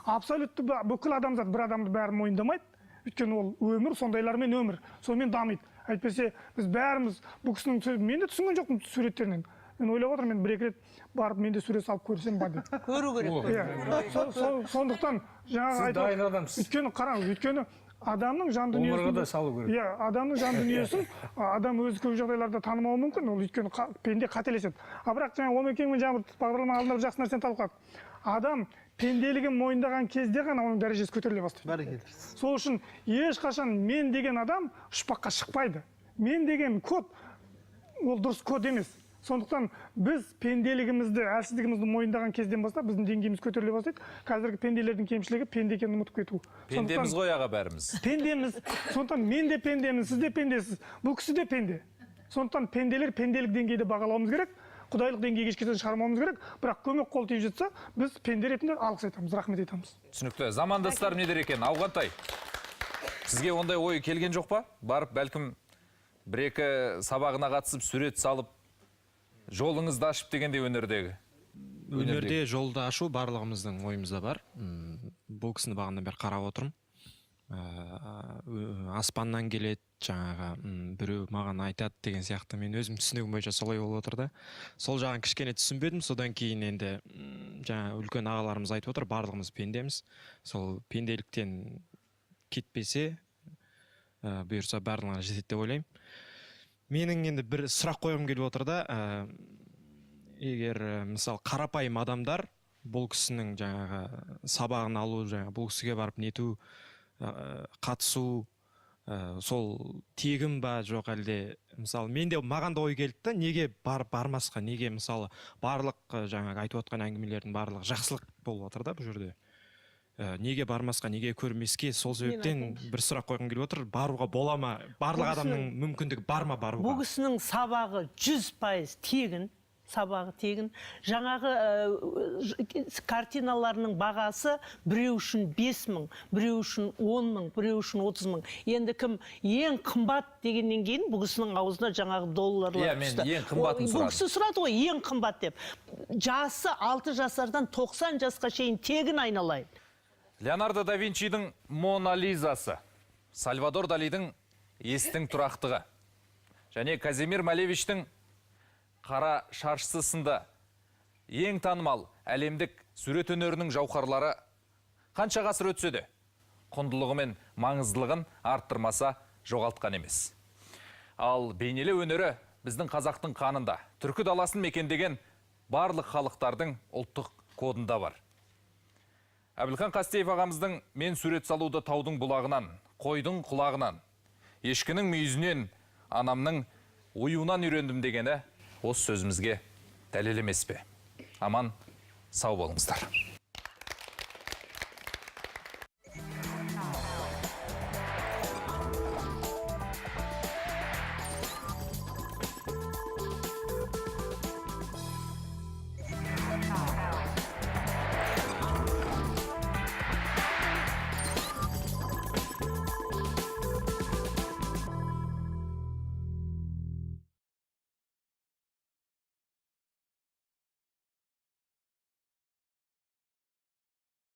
Speaker 8: Абсолютті бүкіл адамзат бір адамды бәрі мойындамайды. Өйткені ол өмір, сондайлармен өмір. Сонымен дамиды. Әйтпесе, біз бәріміз бұл кісінің сөзі, мен де түсінген жоқпын суреттерінен. Мен ойлап отырмын, мен бір-екі рет барып мен де сурет салып көрсем ба деп.
Speaker 5: Көру керек.
Speaker 8: Сондықтан жаңағы
Speaker 2: сіз дайын адамсыз.
Speaker 8: Өйткені қараңыз, өйткені адамның жан дүниесін,
Speaker 2: өмірге де салу керек.
Speaker 8: Иә, адамның жан дүниесін адам өзі көп жағдайларда танымауы мүмкін, ол өйткені пенде қателеседі. Бірақ жаңа Омекеңмен жаңа бағдарлама алдында бір жақсы нәрсені талқыладық. Адам пенделігін мойындаған кезде ғана оның дәрежесі көтеріле бастайды.
Speaker 4: Бәрекелді.
Speaker 8: Сол үшін ешқашан мен деген адам ұшпаққа шықпайды. Мен деген код, ол дұрыс код емес. Сондықтан біз пенделігімізді, әлсіздігімізді мойындаған кезден бастап біздің деңгейіміз көтеріле бастайды. Қазіргі пенделердің кемшілігі пенде екенін ұмытып кету.
Speaker 1: Пендеміз ғой аға бәріміз.
Speaker 8: Пендеміз. Сондықтан мен де пендемін, сіз де пендесіз. Бұл кісі де пенде. Сондықтан пенделер пенделік деңгейді бағалауымыз керек. Құдайлық деңгейге ешкетен шығармауымыз керек. Бірақ көмек қол тиіп жатса, біз пенде ретінде алғыс айтамыз, рахмет айтамыз.
Speaker 1: Түсінікті. Замандастар не дер екен? Ауғантай. Сізге ондай ой келген жоқ па? Барып бәлкім бір-екі сабағына қатысып сурет салып жолыңызды ашып дегенде өнердегі.
Speaker 9: Өнерде жолды ашу барлығымыздың ойымызда бар. Бұл кісіні бағанадан бері қарап отырмын. Аспаннан келеді, жаңағы біреу маған айтады деген сияқты мен өзім түсінігім бойынша солай болып отыр да. Сол жағын кішкене түсінбедім. Содан кейін енді жаңа үлкен ағаларымыз айтып отыр, барлығымыз пендеміз. Сол пенделіктен кетпесе, бұйырса барлығына жетеді деп ойлаймын. Менің енді бір сұрақ қойғым келіп отыр да, егер мысалы қарапайым адамдар бұл кісінің жаңағы сабағын алу, жаңағы бұл кісіге барып нету, қатысу, сол тегін ба жоқ әлде, мысалы менде маған да ой келді да, неге бармасқа, неге мысалы барлық жаңағы айтып отқан әңгімелердің барлығы жақсылық болып отыр да бұл жерде. Неге бармасқа, неге көрмеске, сол себептен бір сұрақ қойғым келіп отыр. Баруға бола ма? Барлық адамның мүмкіндігі бар ма баруға?
Speaker 5: Бұл кісінің сабағы 100% тегін. сабағы тегін. Жаңағы картиналарының бағасы біреу үшін 5 мың, біреу үшін 10 мың, біреу үшін 30 мың. Енді кім ең қымбат дегеннен кейін бұл кісінің аузына жаңағы долларлар түсті.
Speaker 1: Мен ең қымбатын сұрадым.
Speaker 5: Бұл кісі сұрады ғой, ең қымбат деп. Жасы 6 жасардан 90 жасқа шейін тегін айналайын.
Speaker 1: Леонардо да Винчидің Мона Лизасы, Сальвадор Далидің Естің тұрақтығы және Казимир Малевичтің Қара шаршысы сынды ең танымал әлемдік сурет өнерінің жауһарлары қанша ғасыр өтсе де құндылығы мен маңыздылығын арттырмаса жоғалтқан емес. Ал бейнелеу өнері біздің қазақтың қанында, түркі даласын мекендеген барлық халықтардың ұлттық кодында бар. Әбілхан Қастеев ағамыздың мен сурет салуды таудың бұлағынан, қойдың құлағынан, ешкінің мүйізінен, анамның оюынан үйрендім дегені осы сөзімізге дәлел емес пе? Аман, сау болыңыздар.